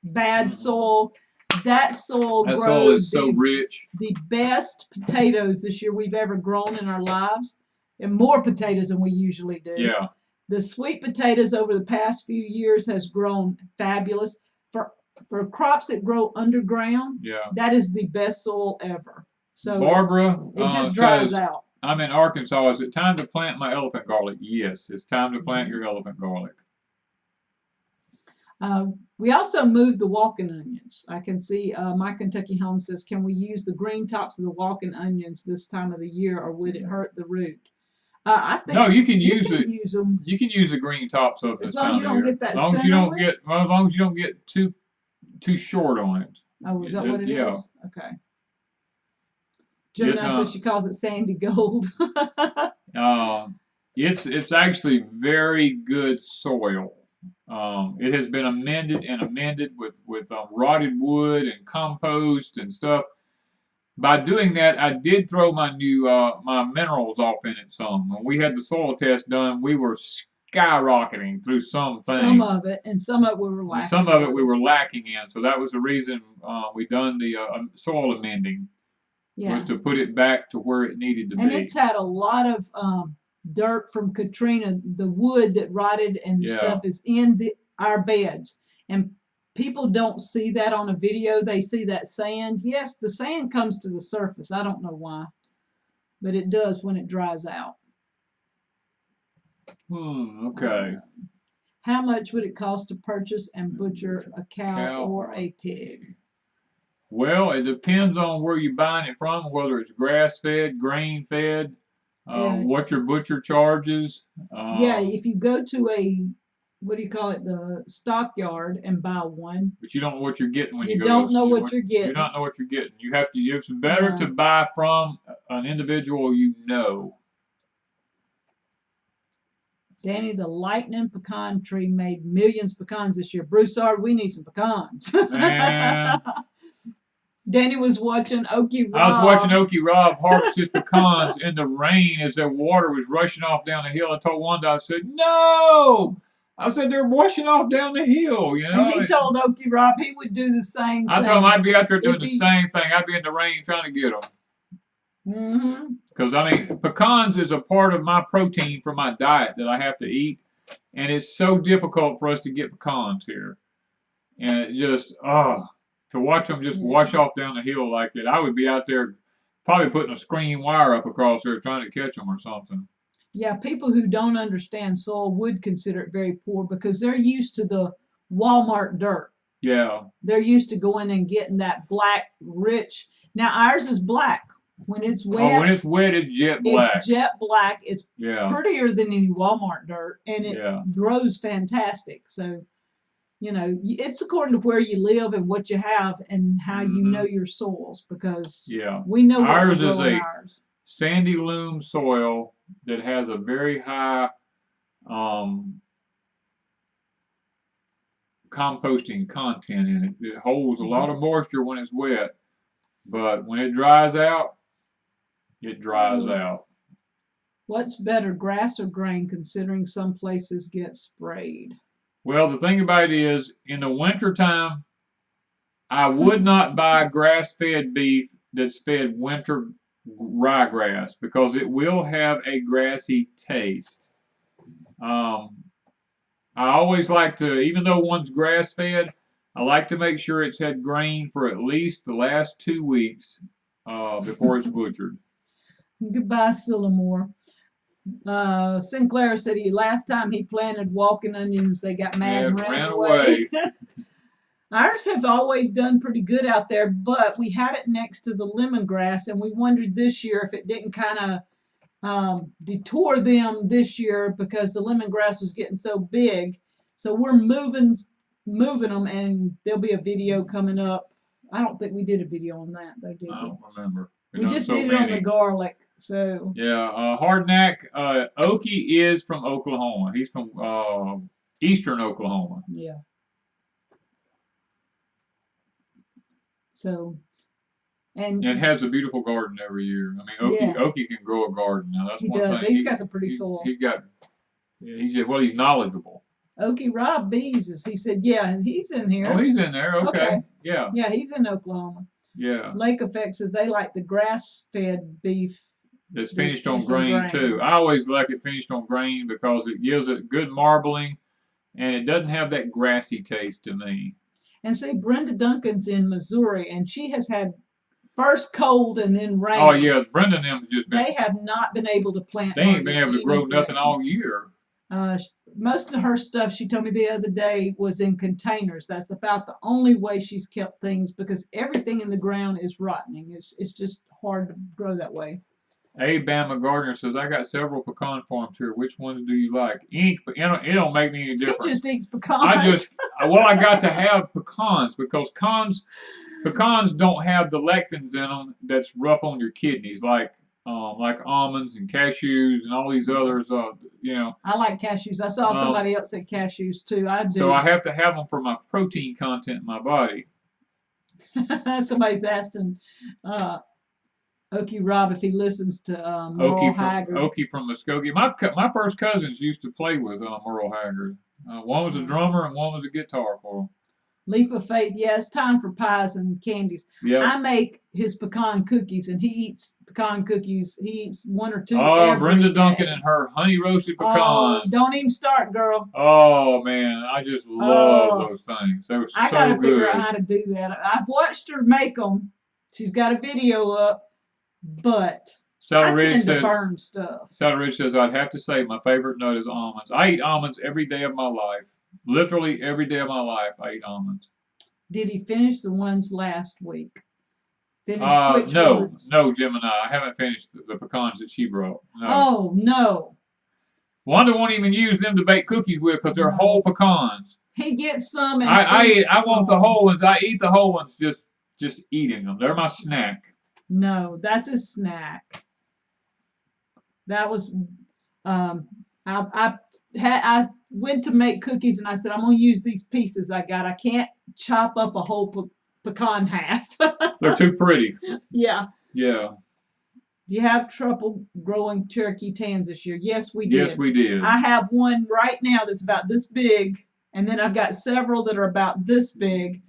bad soil. That soil is so rich. The best potatoes this year we've ever grown in our lives, and more potatoes than we usually do. Yeah. The sweet potatoes over the past few years has grown fabulous. For crops that grow underground, that is the best soil ever. So Barbara, it just dries out. I'm in Arkansas. Is it time to plant my elephant garlic? Yes, it's time to plant your elephant garlic. We also moved the walking onions. I can see My Kentucky Home says, can we use the green tops of the walking onions this time of the year, or would it hurt the root? I think no, you can use them. You can use the green tops of this time of year. As long as you don't get that. As long as you don't get too short on it. Oh, is that what it is? Okay. Gemini says she calls it sandy gold. It's actually very good soil. It has been amended with rotted wood and compost and stuff. By doing that, I did throw my new my minerals off in it some. When we had the soil test done, we were skyrocketing through some things. Some of it, and some of it we were lacking. And some of it we were lacking in. So that was the reason we done the soil amending. Was to put it back to where it needed to be. And it's had a lot of dirt from Katrina. The wood that rotted and stuff is in our beds. And people don't see that on a video. They see that sand. Yes, the sand comes to the surface. I don't know why, but it does when it dries out. Okay. How much would it cost to purchase and butcher a cow or a pig? Well, it depends on where you're buying it from, whether it's grass-fed, grain-fed, what your butcher charges. If you go to what do you call it, the stockyard and buy one. But you don't know what you're getting when you You go don't know what you're you getting. don't know what you're getting. You have to. It's better to No. buy from an individual you know. Danny, the lightning pecan tree made millions of pecans this year. Broussard, we need some pecans. Man, Danny was watching Okie I was watching Rob. Okie Rob harvest his pecans in the rain as their water was rushing off down the hill. I told Wanda, I said, no! I said, they're washing off down the hill, you And know? he told Okie Rob he would do the same I thing. told him I'd be out there doing If the he- same thing. I'd be in the rain trying to get them. Mhm. Because, I mean, pecans is a part of my protein for my diet that I have to eat. And it's so difficult for us to get pecans here. And it just, to watch them just wash off down the hill like that, I would be out there probably putting a screen wire up across there trying to catch them or something. Yeah, people who don't understand soil would consider it very poor because they're used to the Walmart dirt. Yeah. They're used to going and getting that black, rich. Now ours is black. When it's wet, Oh, when it's wet, it's jet black. It's jet black. It's Yeah. prettier than any Walmart dirt, and it grows fantastic. So, you know, it's according to where you live and what you have and how you know your soils because we know what ours we is grow in ours. Sandy loam soil that has a very high composting content in it. It holds a lot of moisture when it's wet, but when it dries out, it dries out. What's better, grass or grain, considering some places get sprayed? Well, the thing about it is, in the wintertime, I would not buy grass-fed beef that's fed winter ryegrass because it will have a grassy taste. I always like to, even though one's grass-fed, I like to make sure it's had grain for at least the last 2 weeks before it's butchered. Goodbye, Sillamore. Sinclair said last time he planted walking onions, they got mad and ran away. Ours have always done pretty good out there, but we had it next to the lemongrass, and we wondered this year if it didn't kind of detour them this year because the lemongrass was getting so big. So we're moving them, and there'll be a video coming up. I don't think we did a video on that, though, did we? I don't remember. We just did it on the garlic. So yeah, Hardknack Okie is from Oklahoma. He's from eastern Oklahoma. Yeah. So and it has a beautiful garden every year. I mean, Okie can grow a garden. Now that's one thing. He's got some pretty soil. He's knowledgeable. Okie Rob Bees, he said, yeah, he's in here. Oh, he's in there. Okay. Yeah. Yeah, he's in Oklahoma. Yeah. Lake Effect says they like the grass-fed beef. That's finished on grain too. I always like it finished on grain because it gives it good marbling, and it doesn't have that grassy taste to me. And see, Brenda Duncan's in Missouri, and she has had first cold and then rain. Oh yeah, Brenda and them's just been. They have not been able to plant. They ain't been able to grow nothing all year. Most of her stuff, she told me the other day, was in containers. That's about the only way she's kept things because everything in the ground is rotting. It's just hard to grow that way. Bama Gardner says, I got several pecan farms here. Which ones do you like? It don't make me any difference. He just eats pecans. I got to have pecans because pecans don't have the lectins in them that's rough on your kidneys like almonds and cashews and all these others. I like cashews. I saw somebody else say cashews too. I do. So I have to have them for my protein content in my body. Somebody's asking Okie Rob if he listens to Merle Haggard. Okie from Muskogee. My first cousins used to play with Merle Haggard. One was a drummer and one was a guitar for him. Leap of Faith, yeah, it's time for pies and candies. Yep. I make his pecan cookies, and he eats pecan cookies. He eats one or two. Oh, Brenda Duncan and her honey roasted pecans. Oh, don't even start, girl. Oh man, I just love those things. They were so good. I gotta figure out how to do that. I've watched her make them. She's got a video up, but I tend to burn stuff. Saddle Ridge says, I'd have to say my favorite nut is almonds. I eat almonds every day of my life. Literally every day of my life, I eat almonds. Did he finish the ones last week? No, Gemini. I haven't finished the pecans that she brought. No. Oh, no. Wanda won't even use them to bake cookies with because they're No. whole pecans. He gets some and I want the some. whole ones. I eat the whole ones just eating them. They're my snack. No, that's a snack. That was I went to make cookies and I said I'm gonna use these pieces I got. I can't chop up a whole pecan half. They're too pretty. Yeah. Yeah. Do you have trouble growing Cherokee tans this year? Yes, we did. Yes, we did. I have one right now that's about this big, and then I've got several that are about this big.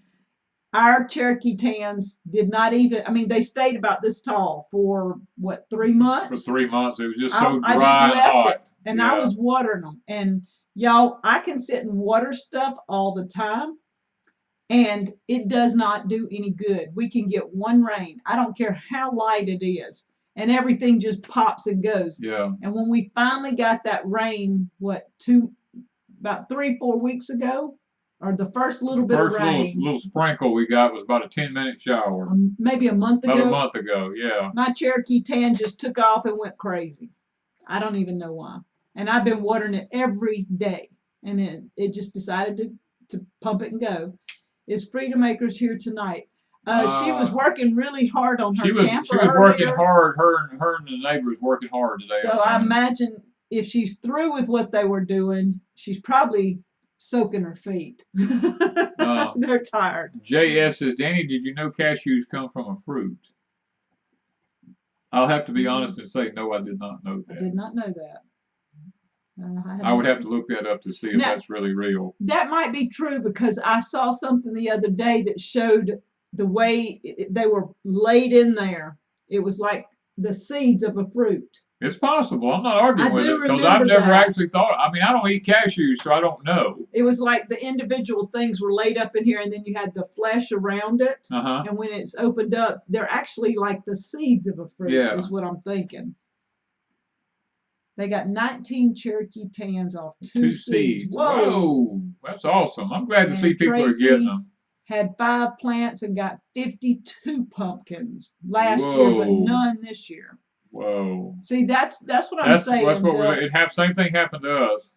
Our Cherokee tans did not even, I mean, they stayed about this tall for what, 3 months? For 3 months. It was just so dry I just and left hot. it, and I was watering them. And y'all, I can sit and water stuff all the time, and it does not do any good. We can get one rain. I don't care how light it is, and everything just pops and goes. Yeah. And when we finally got that rain, about 3-4 weeks ago, or the first little bit of rain, little sprinkle we got was about a 10-minute shower. Maybe a month ago. About a month ago, yeah. My Cherokee tan just took off and went crazy. I don't even know why. And I've been watering it every day, and it just decided to pump it and go. Is Freedom Acres here tonight? She was working really hard on her camper. She was working hard. Her and the neighbors working hard today. So I imagine if she's through with what they were doing, she's probably soaking her feet. They're tired. JS says, Danny, did you know cashews come from a fruit? I'll have to be honest and say, no, I did not know that. I did not know that. I would have to look that up to see if that's really real. That might be true because I saw something the other day that showed the way they were laid in there. It was like the seeds of a fruit. It's possible. I'm not arguing with it because I've never actually thought. I mean, I don't eat cashews, so I don't know. It was like the individual things were laid up in here, and then you had the flesh around it. And when it's opened up, they're actually like the seeds of a fruit. Yeah. Is what I'm thinking. They got 19 Cherokee tans off 2 seeds. Whoa, that's awesome. I'm glad to see people are getting them. Had 5 plants and got 52 pumpkins last year, but none this year. Whoa. See, that's what I'm saying. That's what same thing happened to us.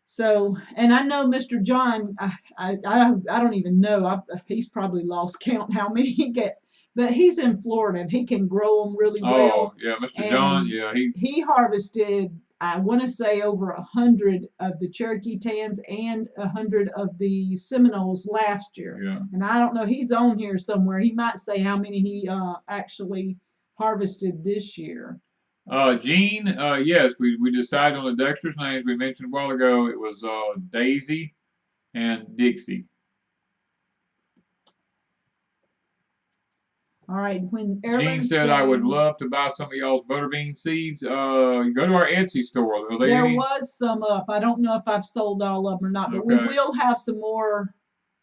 So, and I know Mr. John, I don't even know. He's probably lost count how many he get. But he's in Florida and he can grow them really well. Oh, yeah, Mr. John, yeah. He harvested, I want to say, over 100 of the Cherokee tans and 100 of the Seminoles last year. Yeah. And I don't know, he's on here somewhere. He might say how many he actually harvested this year. Gene, yes, we decided on the Dexter's names we mentioned a while ago. It was Daisy and Dixie. All right, when Gene said, I would love to buy some of y'all's butterbean seeds. Go to our Etsy store. There was some up. I don't know if I've sold all of them or not, but we will have some more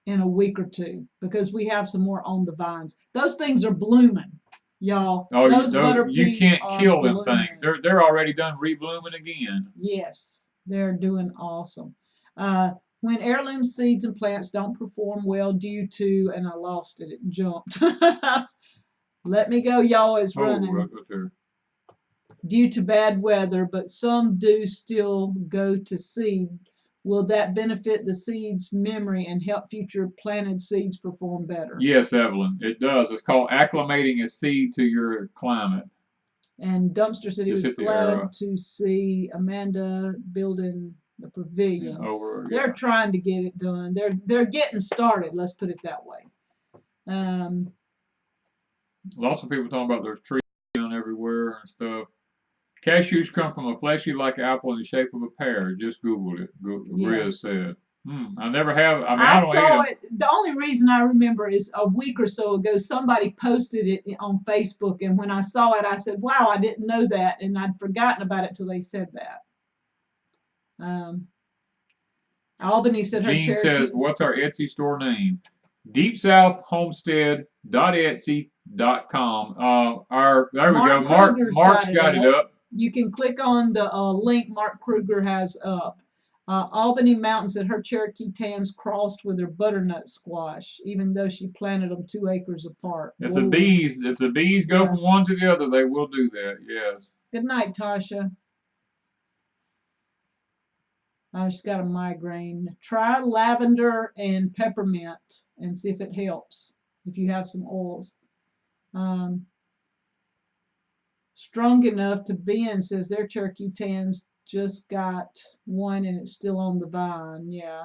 in a week or two because we have some more on the vines. Those things are blooming, y'all. Oh, those butter peas you can't kill them blooming. things. They're already done reblooming again. Yes, they're doing awesome. When heirloom seeds and plants don't perform well due to, and I lost it, it jumped. Let me go, y'all, it's running. Right there. Due to bad weather, but some do still go to seed. Will that benefit the seed's memory and help future planted seeds perform better? Yes, Evelyn, it does. It's called acclimating a seed to your climate. And Dumpster said he was glad to see Amanda building the pavilion. They're trying to get it done. They're getting started, let's put it that way. Lots of people talking about there's trees down everywhere and stuff. Cashews come from a fleshy like apple in the shape of a pear. Just Googled it. Riz said. I never have. I mean, I don't saw it. The only reason I remember is a week or so ago, somebody posted it on Facebook. And when I saw it, I said, wow, I didn't know that. And I'd forgotten about it till they said that. Albany said her Jean says, what's our Etsy store name? DeepSouthHomestead.etsy.com. There we go. Mark's got it up. You can click on the link Mark Kruger has up. Albany Mountain said her Cherokee tans crossed with her butternut squash, even though she planted them 2 acres apart. If the bees go from one to the other, they will do that. Yes. Good night, Tasha. She's got a migraine. Try lavender and peppermint and see if it helps. If you have some oils. Um, Strong Enough to Bend says their turkey tans just got one and it's still on the vine. Yeah.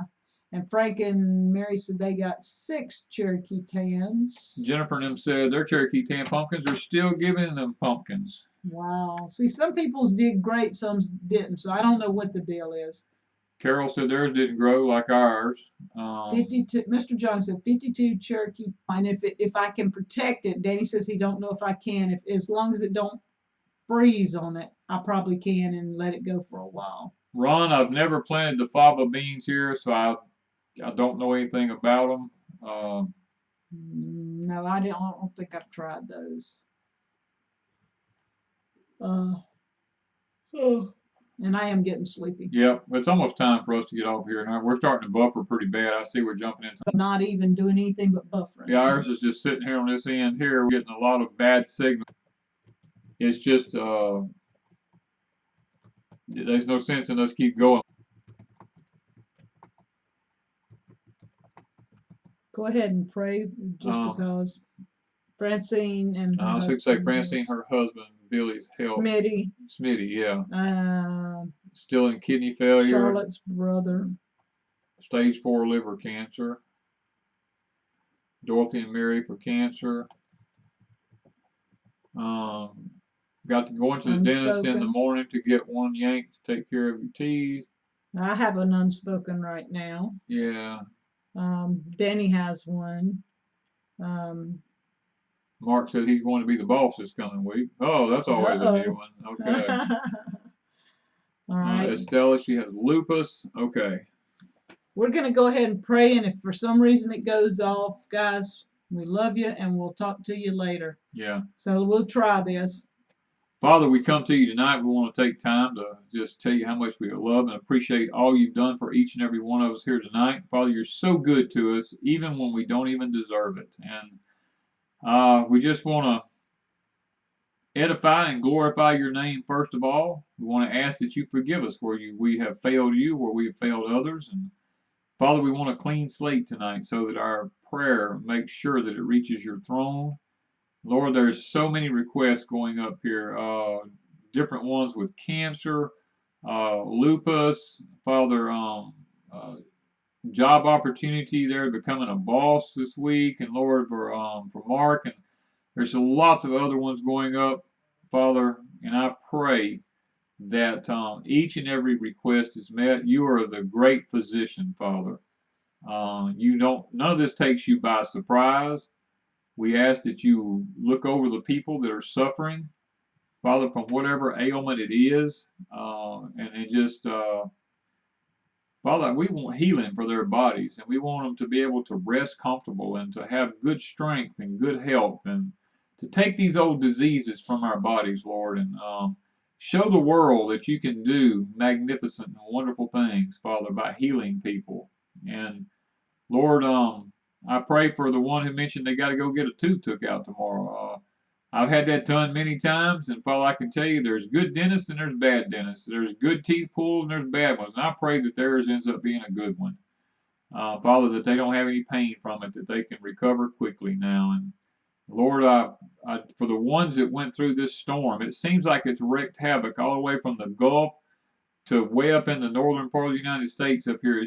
And Frank and Mary said they got 6 Cherokee tans. Jennifer and them said their Cherokee tan pumpkins are still giving them pumpkins. Wow. See, some people's did great, some didn't. So I don't know what the deal is. Carol said theirs didn't grow like ours. 52. Mr. John said 52 Cherokee. And if I can protect it, Danny says he don't know if I can. If as long as it don't freeze on it, I probably can and let it go for a while. Ron, I've never planted the fava beans here, so I don't know anything about them. No, I don't think I've tried those. Oh, and I am getting sleepy. Yep, it's almost time for us to get off here. Now we're starting to buffer pretty bad. I see we're jumping into. Not even doing anything but buffering. Yeah, ours is just sitting here on this end here. We're getting a lot of bad signal. It's just there's no sense in us keep going. Go ahead and pray just because. Francine and her I was going to say Francine, her husband, Billy's health. Smitty, yeah. Still in kidney failure. Charlotte's brother. Stage 4 liver cancer. Dorothy and Mary for cancer. Got to go into the dentist in the morning to get one yanked to take care of your teeth. I have an unspoken right now. Yeah. Danny has one. Mark said he's going to be the boss this coming week. Oh, that's always a new one. Okay. All right. Estella, she has lupus. Okay. We're going to go ahead and pray, and if for some reason it goes off, guys, we love you, and we'll talk to you later. Yeah. So we'll try this. Father, we come to you tonight. We want to take time to just tell you how much we love and appreciate all you've done for each and every one of us here tonight. Father, you're so good to us, even when we don't even deserve it. And we just want to edify and glorify your name first of all. We want to ask that you forgive us where we have failed you, where we have failed others. And Father, we want a clean slate tonight so that our prayer makes sure that it reaches your throne. Lord, there's so many requests going up here, different ones with cancer, lupus, Father, job opportunity there, becoming a boss this week, and Lord, for Mark, and there's lots of other ones going up, Father, and I pray that each and every request is met. You are the great physician, Father. None of this takes you by surprise. We ask that you look over the people that are suffering, Father, from whatever ailment it is, and just, Father, we want healing for their bodies, and we want them to be able to rest comfortable and to have good strength and good health, and to take these old diseases from our bodies, Lord, and show the world that you can do magnificent and wonderful things, Father, by healing people. And Lord, I pray for the one who mentioned they got to go get a tooth took out tomorrow. I've had that done many times, and Father, I can tell you there's good dentists and there's bad dentists. There's good teeth pulls and there's bad ones, and I pray that theirs ends up being a good one. Father, that they don't have any pain from it, that they can recover quickly now. And Lord, for the ones that went through this storm, it seems like it's wreaked havoc all the way from the Gulf to way up in the northern part of the United States up here.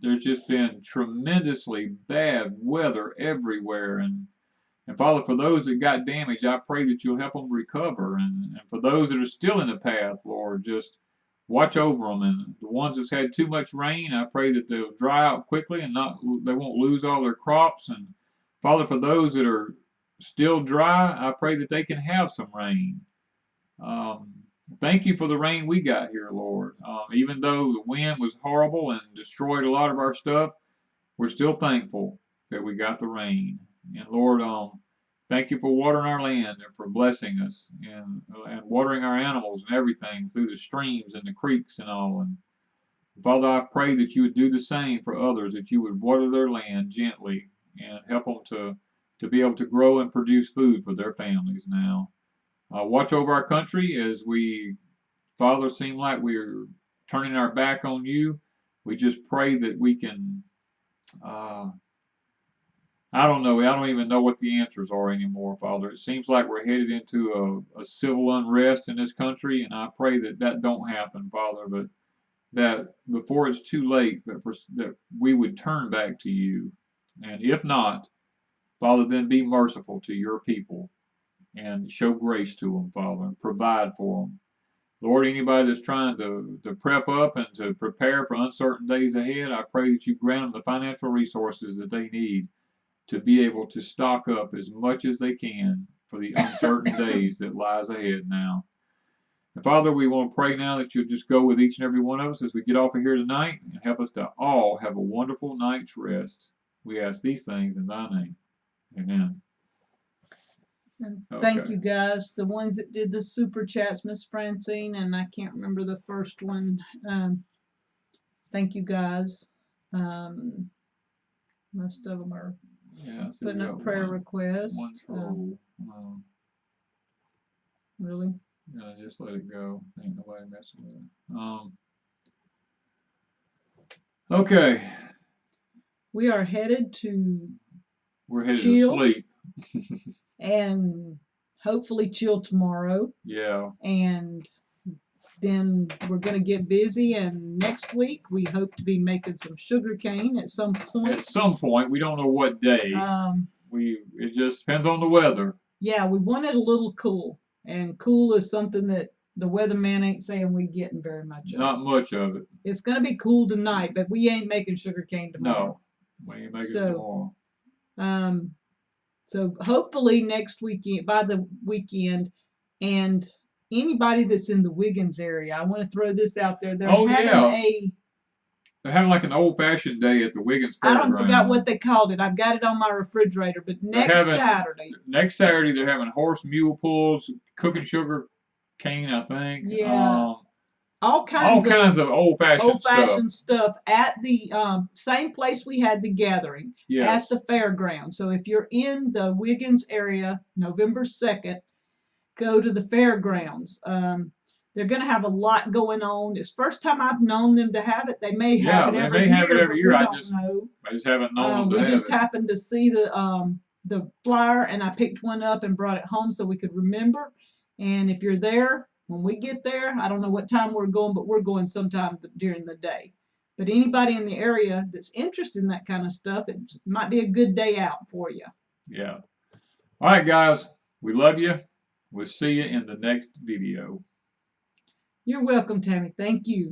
There's just been tremendously bad weather everywhere. And Father, for those that got damaged, I pray that you'll help them recover. And for those that are still in the path, Lord, just watch over them. And the ones that's had too much rain, I pray that they'll dry out quickly and they won't lose all their crops. And Father, for those that are still dry, I pray that they can have some rain. Thank you for the rain we got here, Lord. Even though the wind was horrible and destroyed a lot of our stuff, we're still thankful that we got the rain. And Lord, thank you for watering our land and for blessing us and watering our animals and everything through the streams and the creeks and all. And Father, I pray that you would do the same for others, that you would water their land gently and help them to be able to grow and produce food for their families now. Watch over our country as we, Father, seem like we're turning our back on you. We just pray that we can, I don't know. I don't even know what the answers are anymore, Father. It seems like we're headed into a civil unrest in this country, and I pray that that don't happen, Father, but that before it's too late, that we would turn back to you. And if not, Father, then be merciful to your people and show grace to them, Father, and provide for them. Lord, anybody that's trying to prep up and to prepare for uncertain days ahead, I pray that you grant them the financial resources that they need to be able to stock up as much as they can for the uncertain days that lies ahead now. And Father, we want to pray now that you'll just go with each and every one of us as we get off of here tonight and help us to all have a wonderful night's rest. We ask these things in thy name. Amen. And thank you guys. The ones that did the super chats, Miss Francine, and I can't remember the first one. Thank you guys. Most of them are putting up prayer requests. Really? Yeah, just let it go. Ain't nobody messing with it. Okay. We are headed to We're headed to sleep. And hopefully chill tomorrow. Yeah. And then we're going to get busy, and next week we hope to be making some sugar cane at some point. At some point, we don't know what day. It just depends on the weather. Yeah, we want it a little cool, and cool is something that the weatherman ain't saying we getting very much of. Not much of it. It's going to be cool tonight, but we ain't making sugar cane tomorrow. No, we ain't making it tomorrow. So hopefully next weekend, by the weekend, and anybody that's in the Wiggins area, I want to throw this out there. They're having like an old-fashioned day at the Wiggins Fairgrounds. I forgot what they called it. I've got it on my refrigerator. But next Saturday, they're having horse mule pulls, cooking sugar cane, I think. Yeah. All kinds of old-fashioned stuff at the same place we had the gathering, at the fairground. So if you're in the Wiggins area, November 2nd, go to the fairgrounds. They're going to have a lot going on. It's the first time I've known them to have it. They may have it every year. I just haven't known them to have it. We just happened to see the flyer, and I picked one up and brought it home so we could remember. And if you're there, when we get there, I don't know what time we're going, but we're going sometime during the day. But anybody in the area that's interested in that kind of stuff, it might be a good day out for you. Yeah. All right, guys. We love you. We'll see you in the next video. You're welcome, Tammy. Thank you.